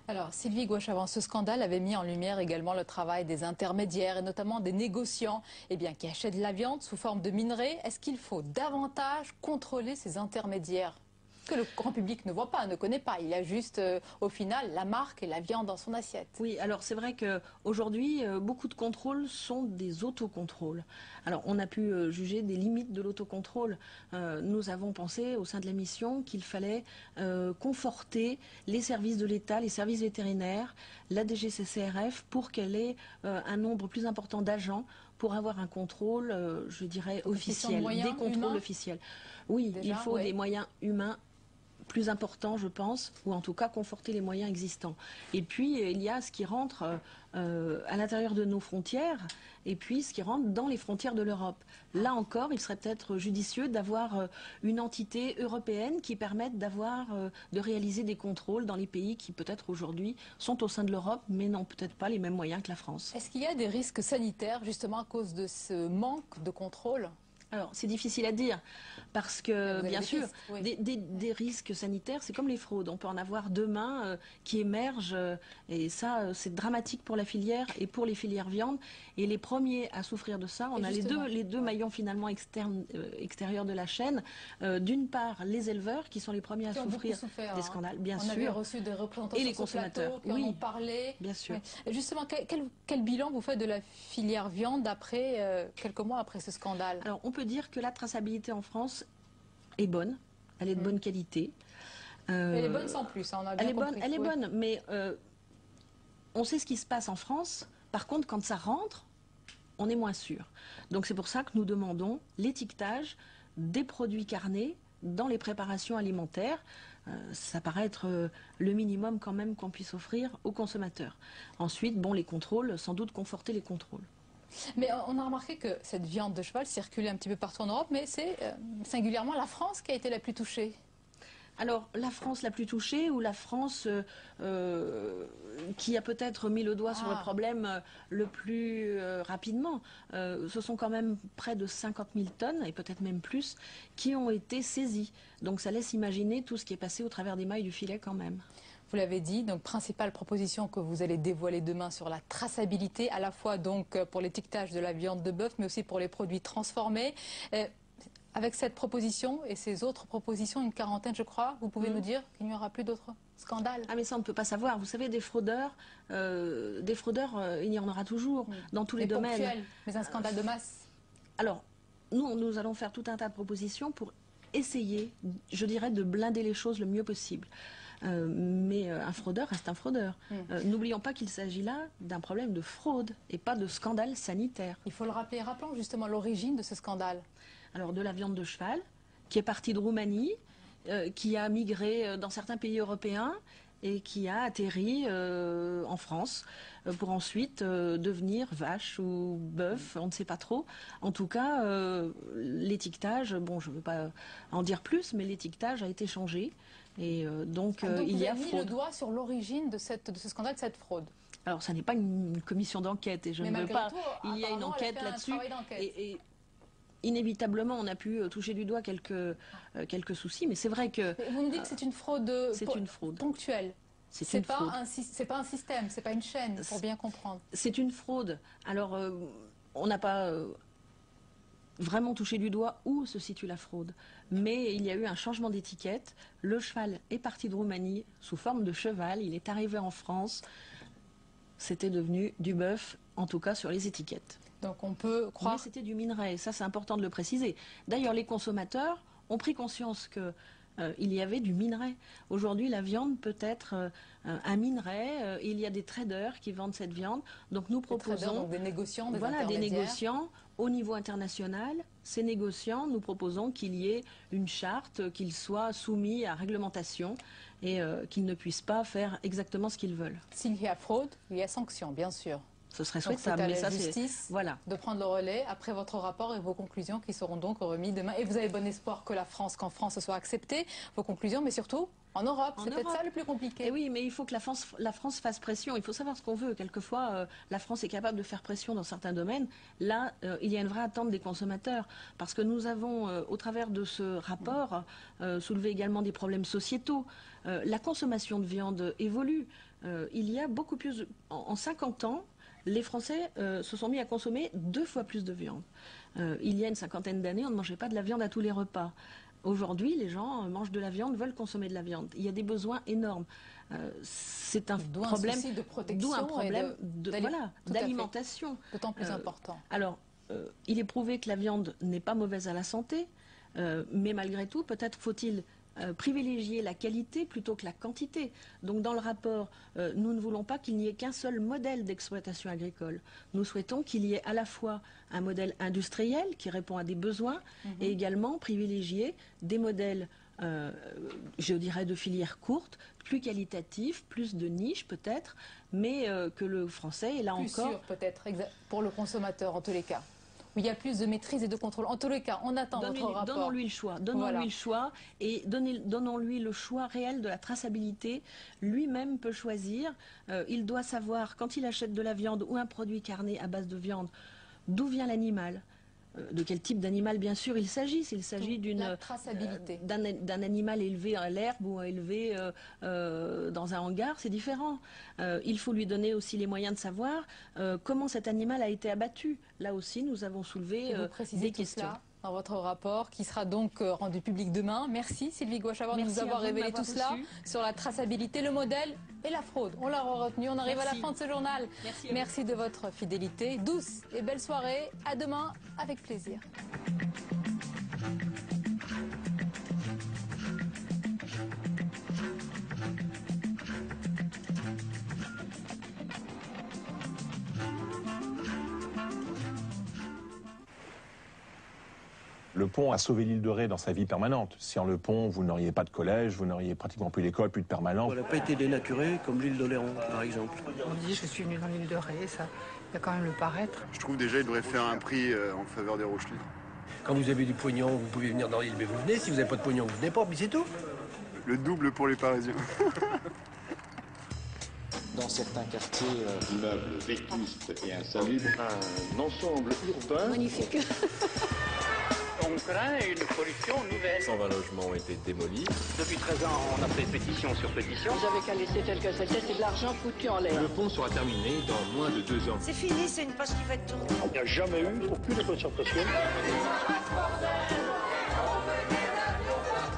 Alors, Sylvie Gouachavant, ce scandale avait mis en lumière également le travail des intermédiaires et notamment des négociants qui achètent de la viande sous forme de minerais. Est-ce qu'il faut davantage contrôler ces intermédiaires que le grand public ne voit pas, ne connaît pas? Il a juste, au final, la marque et la viande dans son assiette. Oui, alors c'est vrai qu'aujourd'hui, beaucoup de contrôles sont des autocontrôles. Alors, on a pu juger des limites de l'autocontrôle. Nous avons pensé, au sein de la mission, qu'il fallait conforter les services de l'État, les services vétérinaires, la DGCCRF, pour qu'elle ait un nombre plus important d'agents pour avoir un contrôle, je dirais, officiel, des contrôles officiels. Oui, déjà, il faut des moyens humains plus important, je pense, ou en tout cas conforter les moyens existants. Et puis, il y a ce qui rentre à l'intérieur de nos frontières, et puis ce qui rentre dans les frontières de l'Europe. Là encore, il serait peut-être judicieux d'avoir une entité européenne qui permette de réaliser des contrôles dans les pays qui, peut-être aujourd'hui, sont au sein de l'Europe, mais n'ont peut-être pas les mêmes moyens que la France. Est-ce qu'il y a des risques sanitaires, justement, à cause de ce manque de contrôle ? Alors, c'est difficile à dire, parce que, bien sûr, des risques sanitaires, c'est comme les fraudes. On peut en avoir demain qui émergent, et ça, c'est dramatique pour la filière et pour les filières viande. Et les premiers à souffrir de ça, on a les deux maillons finalement extérieurs de la chaîne. D'une part, les éleveurs, qui sont les premiers à souffrir des scandales, bien sûr. On avait reçu des représentants et les consommateurs, qui en ont parlé. Bien sûr. Et justement, quel bilan vous faites de la filière viande après, quelques mois après ce scandale? Alors, on peut dire que la traçabilité en France est bonne, elle est de bonne qualité. Elle est bonne sans plus, hein, on a bien compris. Elle est bonne, mais on sait ce qui se passe en France. Par contre, quand ça rentre, on est moins sûr. Donc c'est pour ça que nous demandons l'étiquetage des produits carnés dans les préparations alimentaires. Ça paraît être le minimum quand même qu'on puisse offrir aux consommateurs. Ensuite, bon, les contrôles, sans doute conforter les contrôles. Mais on a remarqué que cette viande de cheval circulait un petit peu partout en Europe, mais c'est singulièrement la France qui a été la plus touchée. Alors, la France la plus touchée ou la France qui a peut-être mis le doigt sur le problème le plus rapidement. Ce sont quand même près de 50 000 tonnes, et peut-être même plus, qui ont été saisies. Donc ça laisse imaginer tout ce qui est passé au travers des mailles du filet quand même. Vous l'avez dit, donc principale proposition que vous allez dévoiler demain sur la traçabilité, à la fois donc pour l'étiquetage de la viande de bœuf, mais aussi pour les produits transformés. Avec cette proposition et ces autres propositions, une quarantaine je crois, vous pouvez nous dire qu'il n'y aura plus d'autres scandales? Ah mais ça on ne peut pas savoir. Vous savez, des fraudeurs, il y en aura toujours dans tous les domaines. Ponctuels, mais un scandale de masse? Alors, nous allons faire tout un tas de propositions pour essayer, je dirais, de blinder les choses le mieux possible. Mais un fraudeur reste un fraudeur. N'oublions pas qu'il s'agit là d'un problème de fraude et pas de scandale sanitaire. Il faut le rappeler. Rappelons justement l'origine de ce scandale. Alors de la viande de cheval, qui est partie de Roumanie, qui a migré dans certains pays européens et qui a atterri en France pour ensuite devenir vache ou bœuf, on ne sait pas trop. En tout cas, l'étiquetage, bon, je ne veux pas en dire plus, mais l'étiquetage a été changé. Et donc, il y a fraude. Vous avez mis le doigt sur l'origine de ce scandale, de cette fraude. Alors, ça n'est pas une commission d'enquête et je ne veux pas. Il y a une enquête là-dessus. Et inévitablement, on a pu toucher du doigt quelques soucis, mais c'est vrai que. Vous nous dites que c'est une fraude. C'est une fraude ponctuelle. C'est pas un système, c'est pas une chaîne, pour bien comprendre. C'est une fraude. Alors, on n'a pas vraiment touché du doigt où se situe la fraude. Mais il y a eu un changement d'étiquette. Le cheval est parti de Roumanie sous forme de cheval. Il est arrivé en France. C'était devenu du bœuf, en tout cas sur les étiquettes. Donc on peut croire... Mais c'était du minerai, ça c'est important de le préciser. D'ailleurs, les consommateurs ont pris conscience que il y avait du minerai. Aujourd'hui, la viande peut être un minerai. Il y a des traders qui vendent cette viande. Donc nous proposons donc des négociants, des négociants au niveau international. Ces négociants, nous proposons qu'il y ait une charte, qu'ils soient soumis à réglementation et qu'ils ne puissent pas faire exactement ce qu'ils veulent. S'il y a fraude, il y a sanction, bien sûr. Ce serait souhaitable, mais ça c'est de prendre le relais après votre rapport et vos conclusions qui seront donc remis demain. Et vous avez bon espoir que qu'en France ce soit accepté, vos conclusions, mais surtout en Europe. C'est peut-être ça le plus compliqué. Et oui, mais il faut que la France fasse pression. Il faut savoir ce qu'on veut. Quelquefois, la France est capable de faire pression dans certains domaines. Là, il y a une vraie attente des consommateurs. Parce que nous avons, au travers de ce rapport, soulevé également des problèmes sociétaux. La consommation de viande évolue. Il y a beaucoup plus... En 50 ans, les Français se sont mis à consommer 2 fois plus de viande. Il y a une cinquantaine d'années, on ne mangeait pas de la viande à tous les repas. Aujourd'hui, les gens mangent de la viande, veulent consommer de la viande. Il y a des besoins énormes. C'est un problème de protection, d'où un problème d'alimentation. D'autant plus important. Alors, il est prouvé que la viande n'est pas mauvaise à la santé, mais malgré tout, peut-être faut-il privilégier la qualité plutôt que la quantité. Donc dans le rapport, nous ne voulons pas qu'il n'y ait qu'un seul modèle d'exploitation agricole. Nous souhaitons qu'il y ait à la fois un modèle industriel qui répond à des besoins et également privilégier des modèles, je dirais, de filières courtes, plus qualitatifs, plus de niches peut-être, mais que le français est là plus encore... sûr peut-être pour le consommateur en tous les cas. Où il y a plus de maîtrise et de contrôle. En tous les cas, on attend votre rapport. Donnons-lui le choix. Donnons-lui le choix et donnons-lui le choix réel de la traçabilité. Lui-même peut choisir. Il doit savoir, quand il achète de la viande ou un produit carné à base de viande, d'où vient l'animal. de quel type d'animal, bien sûr, il s'agit. S'il s'agit d'une traçabilité d'un animal élevé à l'herbe ou élevé dans un hangar, c'est différent. Il faut lui donner aussi les moyens de savoir comment cet animal a été abattu. Là aussi, nous avons soulevé des questions. Cela dans votre rapport qui sera donc rendu public demain. Merci Sylvie Gouache-Avant de nous avoir révélé tout cela sur la traçabilité, le modèle et la fraude. On l'a retenu, on arrive à la fin de ce journal. Merci de votre fidélité. Douce et belle soirée. À demain avec plaisir. Le pont a sauvé l'île de Ré dans sa vie permanente. Sans le pont, vous n'auriez pas de collège, vous n'auriez pratiquement plus d'école, plus de permanence. Elle n'a pas été dénaturée comme l'île d'Oléron, par exemple. On dit je suis venu dans l'île de Ré, ça il y a quand même le paraître. Je trouve déjà il devrait faire un prix en faveur des Rocheliers. Quand vous avez du pognon, vous pouvez venir dans l'île, mais vous venez. Si vous n'avez pas de pognon, vous venez pas, puis c'est tout. Le double pour les Parisiens. Dans certains quartiers, immeubles vétustes et insalubres, un ensemble urbain magnifique. On craint une pollution nouvelle. 120 logements ont été démolis. Depuis 13 ans, on a fait pétition sur pétition. Vous avez qu'à laisser tel que c'était, c'est de l'argent foutu en l'air. Le pont sera terminé dans moins de 2 ans. C'est fini, c'est une page qui va être tournée. Il n'y a jamais eu aucune concertation.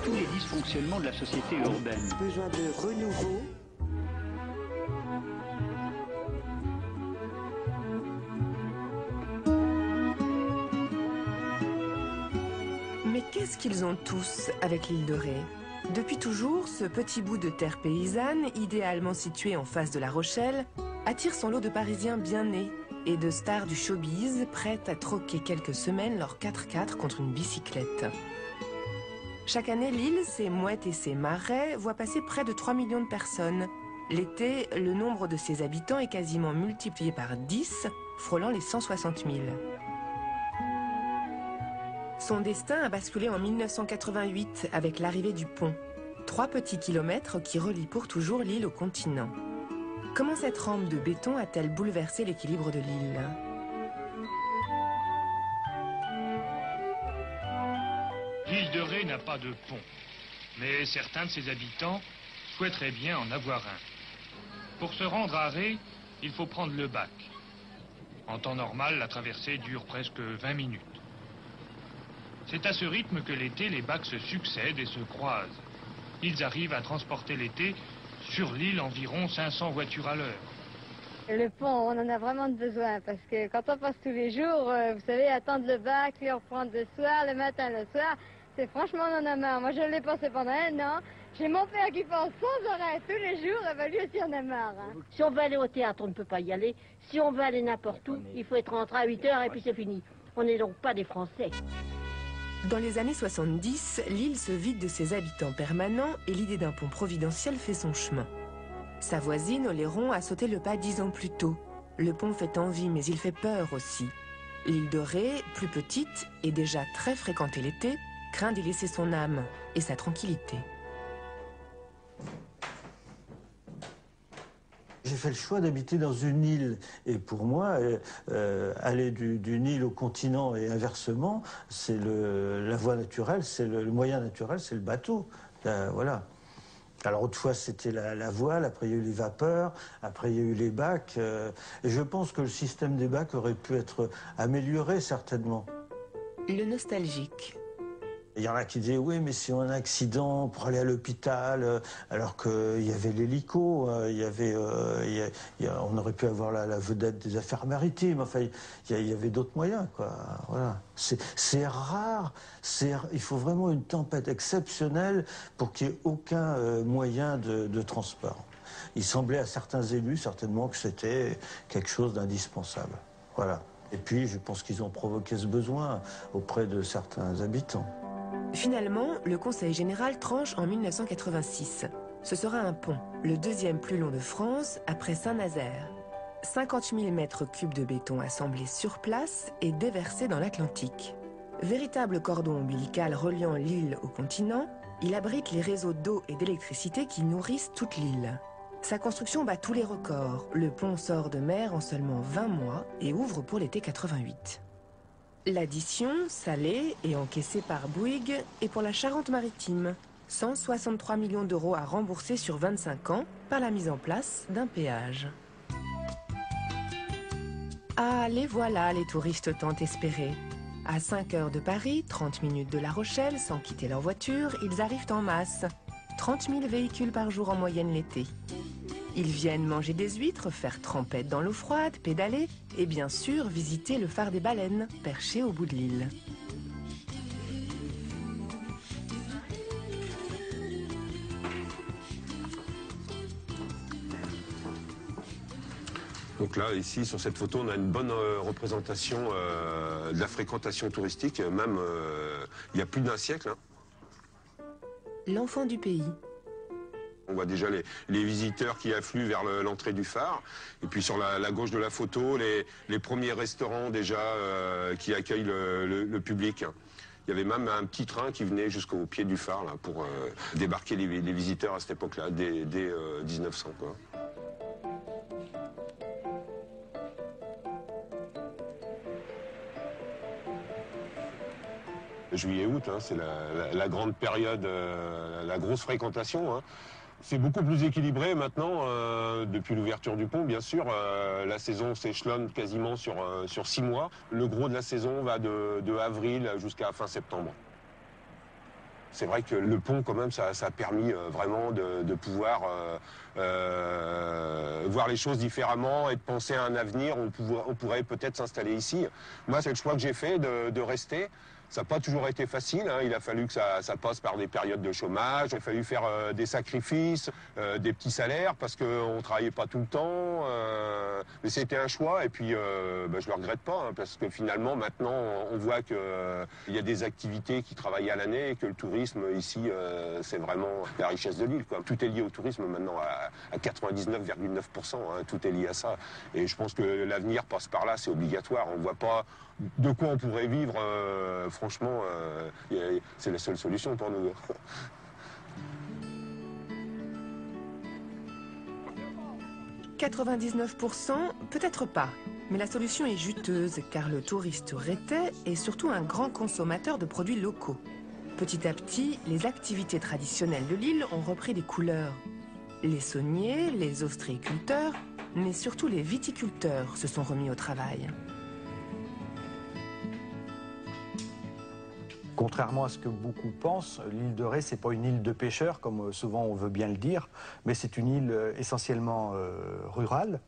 Tous les dysfonctionnements de la société urbaine. Besoin de renouveau. Mais qu'est-ce qu'ils ont tous avec l'île de Ré? Depuis toujours, ce petit bout de terre paysanne, idéalement situé en face de La Rochelle, attire son lot de Parisiens bien nés et de stars du showbiz prêtes à troquer quelques semaines leur 4x4 contre une bicyclette. Chaque année, l'île, ses mouettes et ses marais voient passer près de 3 millions de personnes. L'été, le nombre de ses habitants est quasiment multiplié par 10, frôlant les 160 000. Son destin a basculé en 1988 avec l'arrivée du pont. 3 petits kilomètres qui relient pour toujours l'île au continent. Comment cette rampe de béton a-t-elle bouleversé l'équilibre de l'île? L'île de Ré n'a pas de pont, mais certains de ses habitants souhaiteraient bien en avoir un. Pour se rendre à Ré, il faut prendre le bac. En temps normal, la traversée dure presque 20 minutes. C'est à ce rythme que l'été, les bacs se succèdent et se croisent. Ils arrivent à transporter l'été sur l'île environ 500 voitures à l'heure. Le pont, on en a vraiment besoin parce que quand on passe tous les jours, vous savez, attendre le bac, puis reprendre le soir, le matin, le soir, c'est franchement on en a marre. Moi je l'ai passé pendant 1 an. J'ai mon père qui passe sans arrêt tous les jours, et ben lui aussi en a marre. Hein. Si on veut aller au théâtre, on ne peut pas y aller. Si on veut aller n'importe où, il faut être rentré à 8 h et puis c'est fini. On n'est donc pas des Français. Dans les années 70, l'île se vide de ses habitants permanents et l'idée d'un pont providentiel fait son chemin. Sa voisine, Oléron, a sauté le pas 10 ans plus tôt. Le pont fait envie, mais il fait peur aussi. L'île de Ré, plus petite et déjà très fréquentée l'été, craint d'y laisser son âme et sa tranquillité. J'ai fait le choix d'habiter dans une île et pour moi, aller d'une île au continent et inversement, c'est la voie naturelle, c'est le moyen naturel, c'est le bateau. Voilà. Alors autrefois c'était la voile, après il y a eu les vapeurs, après il y a eu les bacs. Et je pense que le système des bacs aurait pu être amélioré certainement. Le nostalgique. Il y en a qui disaient oui mais si on a un accident pour aller à l'hôpital alors qu'il y avait l'hélico, on aurait pu avoir la vedette des affaires maritimes, enfin il y avait d'autres moyens quoi. Voilà. C'est rare, il faut vraiment une tempête exceptionnelle pour qu'il n'y ait aucun moyen de transport. Il semblait à certains élus certainement que c'était quelque chose d'indispensable. Voilà. Et puis je pense qu'ils ont provoqué ce besoin auprès de certains habitants. Finalement, le Conseil général tranche en 1986. Ce sera un pont, le deuxième plus long de France après Saint-Nazaire. 50 000 mètres cubes de béton assemblés sur place et déversés dans l'Atlantique. Véritable cordon ombilical reliant l'île au continent, il abrite les réseaux d'eau et d'électricité qui nourrissent toute l'île. Sa construction bat tous les records. Le pont sort de mer en seulement 20 mois et ouvre pour l'été 88. L'addition, salée et encaissée par Bouygues, est pour la Charente-Maritime. 163 millions d'euros à rembourser sur 25 ans par la mise en place d'un péage. Ah, les voilà, les touristes tant espérés. À 5 heures de Paris, 30 minutes de La Rochelle, sans quitter leur voiture, ils arrivent en masse. 30 000 véhicules par jour en moyenne l'été. Ils viennent manger des huîtres, faire trempette dans l'eau froide, pédaler et bien sûr visiter le phare des baleines, perché au bout de l'île. Donc là, ici, sur cette photo, on a une bonne représentation de la fréquentation touristique, même il y a plus d'un siècle. Hein. L'enfant du pays. On voit déjà les visiteurs qui affluent vers l'entrée du phare. Et puis sur la gauche de la photo, les premiers restaurants déjà qui accueillent le public. Il y avait même un petit train qui venait jusqu'au pied du phare là, pour débarquer les visiteurs à cette époque-là, dès 1900. Quoi. Juillet-août, hein, c'est la grande période, la grosse fréquentation. Hein. C'est beaucoup plus équilibré maintenant, depuis l'ouverture du pont, bien sûr. La saison s'échelonne quasiment sur 6 mois. Le gros de la saison va de avril jusqu'à fin septembre. C'est vrai que le pont, quand même, ça a permis vraiment de pouvoir voir les choses différemment et de penser à un avenir. On pourrait peut-être s'installer ici. Moi, c'est le choix que j'ai fait de rester. Ça n'a pas toujours été facile, hein. Il a fallu que ça passe par des périodes de chômage, il a fallu faire des sacrifices, des petits salaires parce qu'on ne travaillait pas tout le temps. Mais c'était un choix et puis je ne le regrette pas hein, parce que finalement maintenant on voit qu'il y a des activités qui travaillent à l'année et que le tourisme ici c'est vraiment la richesse de l'île. Tout est lié au tourisme maintenant à 99,9%, hein, tout est lié à ça. Et je pense que l'avenir passe par là, c'est obligatoire. On ne voit pas de quoi on pourrait vivre, franchement, c'est la seule solution pour nous. 99%, peut-être pas. Mais la solution est juteuse, car le touriste rhétais est surtout un grand consommateur de produits locaux. Petit à petit, les activités traditionnelles de l'île ont repris des couleurs. Les sauniers, les ostréiculteurs, mais surtout les viticulteurs se sont remis au travail. Contrairement à ce que beaucoup pensent, l'île de Ré, ce n'est pas une île de pêcheurs, comme souvent on veut bien le dire, mais c'est une île essentiellement rurale,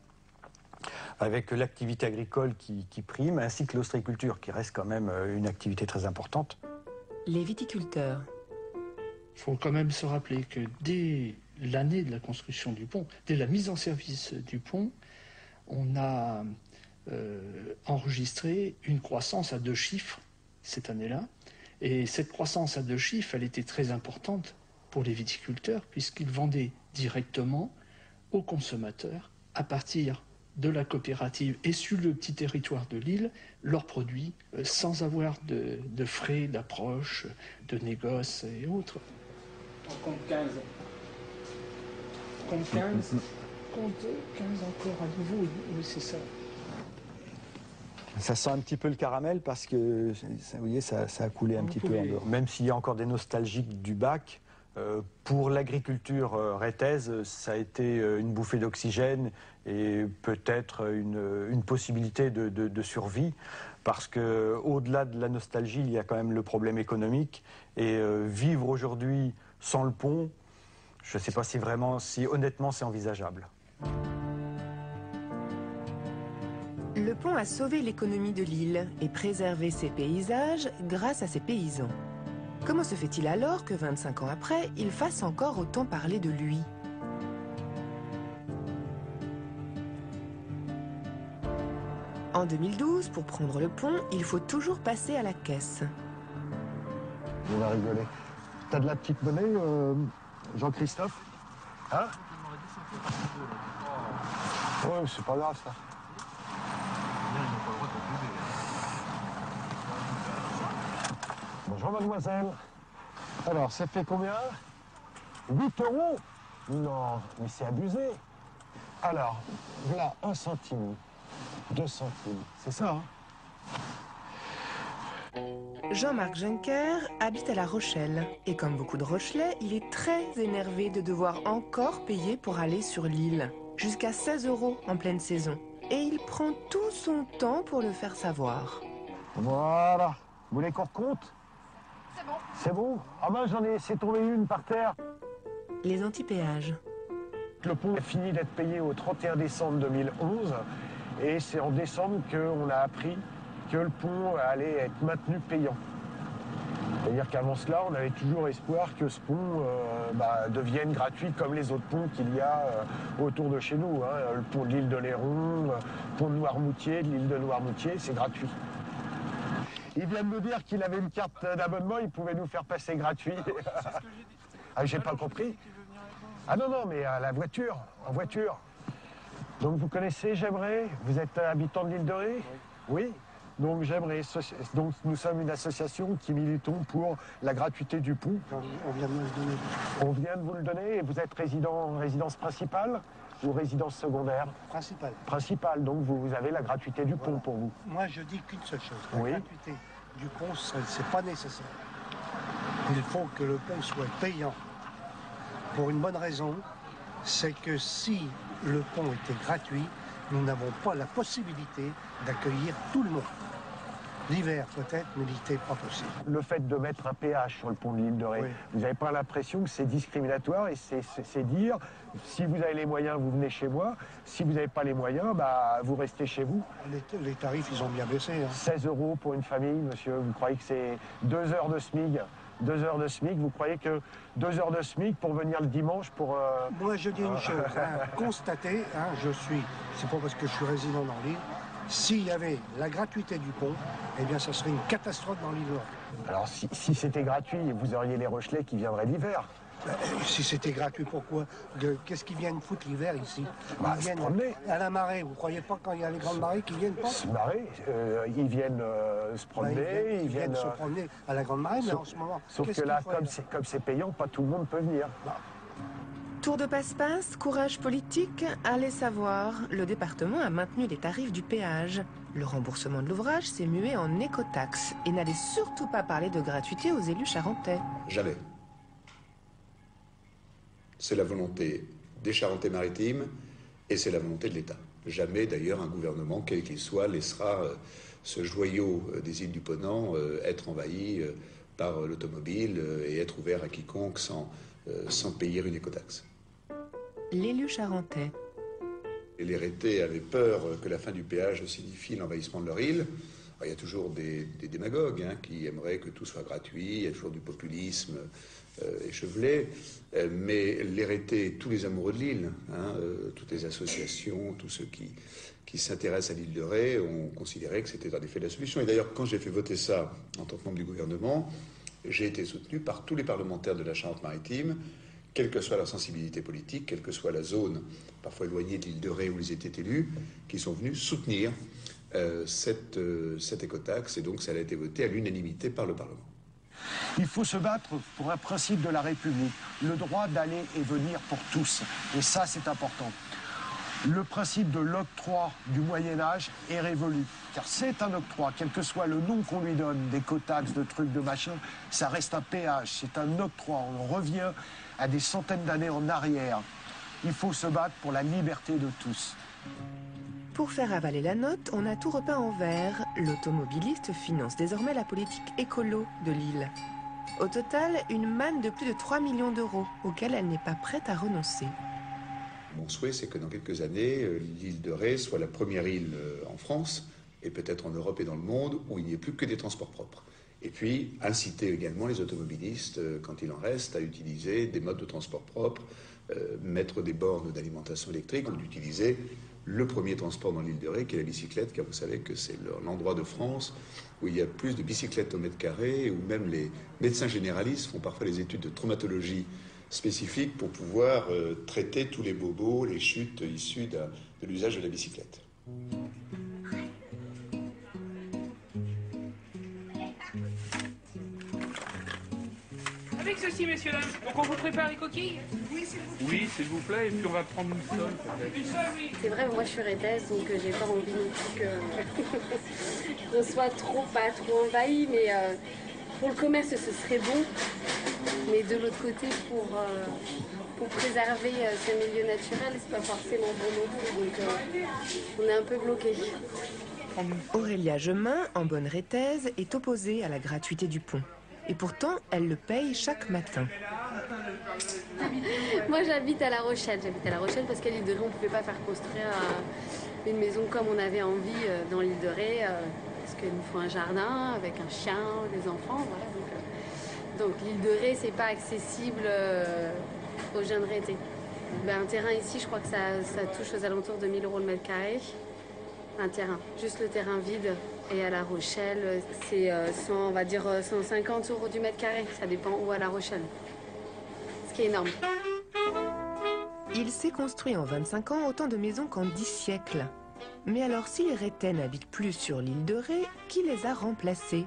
avec l'activité agricole qui prime, ainsi que l'ostréiculture, qui reste quand même une activité très importante. Les viticulteurs. Il faut quand même se rappeler que dès l'année de la construction du pont, dès la mise en service du pont, on a enregistré une croissance à 2 chiffres cette année-là. Et cette croissance à 2 chiffres, elle était très importante pour les viticulteurs puisqu'ils vendaient directement aux consommateurs à partir de la coopérative et sur le petit territoire de l'île leurs produits sans avoir de frais d'approche, de négoce et autres. On compte 15. Compte 15. Compte 15 encore à nouveau, oui c'est ça. Ça sent un petit peu le caramel parce que, vous voyez, ça a coulé un petit peu en dehors. Même s'il y a encore des nostalgiques du bac, pour l'agriculture rhétaise, ça a été une bouffée d'oxygène et peut-être une possibilité de survie. Parce qu'au-delà de la nostalgie, il y a quand même le problème économique. Et vivre aujourd'hui sans le pont, je ne sais pas si honnêtement c'est envisageable. Le pont a sauvé l'économie de l'île et préservé ses paysages grâce à ses paysans. Comment se fait-il alors que 25 ans après, il fasse encore autant parler de lui? En 2012, pour prendre le pont, il faut toujours passer à la caisse. On va rigoler. T'as de la petite monnaie, Jean-Christophe? Hein? Ouais, c'est pas grave ça. Bonjour mademoiselle. Alors, ça fait combien? 8 €? Non, mais c'est abusé. Alors, voilà, 1 centime, 2 centimes, c'est ça, hein? Jean-Marc Juncker habite à La Rochelle et comme beaucoup de Rochelais, il est très énervé de devoir encore payer pour aller sur l'île, jusqu'à 16 € en pleine saison. Et il prend tout son temps pour le faire savoir. Voilà. Vous voulez qu'on recompte? C'est bon. C'est bon? Ah ben j'en ai laissé tomber une par terre. Les anti-péages. Le pont a fini d'être payé au 31 décembre 2011 et c'est en décembre qu'on a appris que le pont allait être maintenu payant. C'est-à-dire qu'avant cela, on avait toujours espoir que ce pont devienne gratuit comme les autres ponts qu'il y a autour de chez nous. Hein. Le pont de l'île de Léron, le pont de Noirmoutier, de l'île de Noirmoutier, c'est gratuit. Il vient de me dire qu'il avait une carte d'abonnement, il pouvait nous faire passer gratuit. Ah, j'ai pas compris. Ah non, non, mais à la voiture, en voiture. Donc vous connaissez J'aimerais? Vous êtes habitant de l'île de Ré? Oui. Donc J'aimerais. Donc nous sommes une association qui militons pour la gratuité du pont. On vient de nous le donner. On vient de vous le donner et vous êtes résidence principale ou résidence secondaire? Principale. Principale, donc vous avez la gratuité du pont pour vous. Moi je dis qu'une seule chose, la gratuité du pont, c'est pas nécessaire. Il faut que le pont soit payant. Pour une bonne raison, c'est que si le pont était gratuit, nous n'avons pas la possibilité d'accueillir tout le monde. L'hiver peut-être, mais l'été pas possible. Le fait de mettre un péage sur le pont de l'île de Ré, vous n'avez pas l'impression que c'est discriminatoire et c'est dire, si vous avez les moyens, vous venez chez moi, si vous n'avez pas les moyens, vous restez chez vous. Les tarifs, ils ont bien baissé. Hein. 16 € pour une famille, monsieur, vous croyez que c'est 2 heures de SMIC? 2 heures de SMIC, vous croyez que 2 heures de SMIC pour venir le dimanche pour... Moi je dis une chose, constater, c'est pas parce que je suis résident dans l'île, s'il y avait la gratuité du pont, eh bien ça serait une catastrophe dans l'île. Alors si c'était gratuit, vous auriez les Rochelais qui viendraient l'hiver. Si c'était gratuit, pourquoi? Qu'est-ce qu'ils viennent foutre l'hiver ici? Ils viennent à la marée. Vous croyez pas quand il y a les grandes marées qu'ils viennent pas? Se marrer, ils viennent se promener. Ils viennent se promener à la grande marée, mais en ce moment... Sauf que là, comme c'est payant, pas tout le monde peut venir. Tour de passe-passe, courage politique, allez savoir, le département a maintenu les tarifs du péage. Le remboursement de l'ouvrage s'est mué en écotaxe et n'allait surtout pas parler de gratuité aux élus charentais. Jamais. C'est la volonté des Charentais-Maritimes et c'est la volonté de l'État. Jamais d'ailleurs un gouvernement, quel qu'il soit, laissera ce joyau des îles du Ponant être envahi par l'automobile et être ouvert à quiconque sans payer une écotaxe. L'élu charentais. Et les Rétais avaient peur que la fin du péage signifie l'envahissement de leur île. Alors, il y a toujours des démagogues qui aimeraient que tout soit gratuit, il y a toujours du populisme échevelé, mais les Rétais, tous les amoureux de l'île, toutes les associations, tous ceux qui s'intéressent à l'île de Ré ont considéré que c'était en effet la solution. Et d'ailleurs, quand j'ai fait voter ça en tant que membre du gouvernement, j'ai été soutenu par tous les parlementaires de la Charente-Maritime, quelle que soit leur sensibilité politique, quelle que soit la zone parfois éloignée de l'île de Ré où ils étaient élus, qui sont venus soutenir cette écotaxe, et donc ça a été voté à l'unanimité par le Parlement. Il faut se battre pour un principe de la République, le droit d'aller et venir pour tous. Et ça, c'est important. Le principe de l'octroi du Moyen-Âge est révolu. Car c'est un octroi, quel que soit le nom qu'on lui donne, d'écotaxe, de trucs, de machin, ça reste un péage, c'est un octroi. On revient à des centaines d'années en arrière. Il faut se battre pour la liberté de tous. Pour faire avaler la note, on a tout repeint en vert. L'automobiliste finance désormais la politique écolo de l'île. Au total, une manne de plus de 3 millions d'euros, auquel elle n'est pas prête à renoncer. Mon souhait, c'est que dans quelques années, l'île de Ré soit la première île en France, et peut-être en Europe et dans le monde, où il n'y ait plus que des transports propres. Et puis, inciter également les automobilistes, quand il en reste, à utiliser des modes de transport propres, mettre des bornes d'alimentation électrique, ou d'utiliser le premier transport dans l'île de Ré, qui est la bicyclette, car vous savez que c'est l'endroit de France où il y a plus de bicyclettes au mètre carré, où même les médecins généralistes font parfois des études de traumatologie spécifiques pour pouvoir traiter tous les bobos, les chutes issues de l'usage de la bicyclette. Allez, fixe aussi, messieurs, dames. Donc on vous prépare les coquilles? Oui, s'il vous plaît. Et puis on va prendre une seule, peut-être. Une seule, oui. C'est vrai, moi je suis rétaise, donc j'ai pas envie non plus qu'on soit pas trop envahi, mais pour le commerce ce serait bon. Mais de l'autre côté, pour préserver ce milieu naturel, c'est pas forcément bon non plus, donc on est un peu bloqué. Aurélia Gemin, en bonne rétaise, est opposée à la gratuité du pont. Et pourtant, elle le paye chaque matin. Moi j'habite à La Rochelle. J'habite à La Rochelle parce qu'à l'île de Ré, on ne pouvait pas faire construire une maison comme on avait envie dans l'île de Ré. Parce qu'il nous faut un jardin avec un chien, des enfants. Voilà, donc l'île de Ré, c'est pas accessible aux jeunes rétés. Un terrain ici, je crois que ça touche aux alentours de 1 000 € le mètre carré. Un terrain, juste le terrain vide. Et à La Rochelle, c'est on va dire 150 € du mètre carré. Ça dépend où à La Rochelle. Ce qui est énorme. Il s'est construit en 25 ans autant de maisons qu'en 10 siècles. Mais alors, si les Rétais n'habitent plus sur l'île de Ré, qui les a remplacés?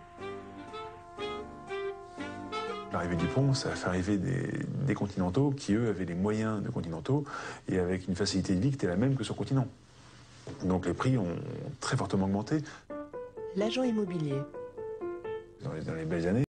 L'arrivée du pont, ça a fait arriver des continentaux qui, eux, avaient les moyens de continentaux et avec une facilité de vie qui était la même que sur le continent. Donc les prix ont très fortement augmenté. L'agent immobilier. Dans les belles années,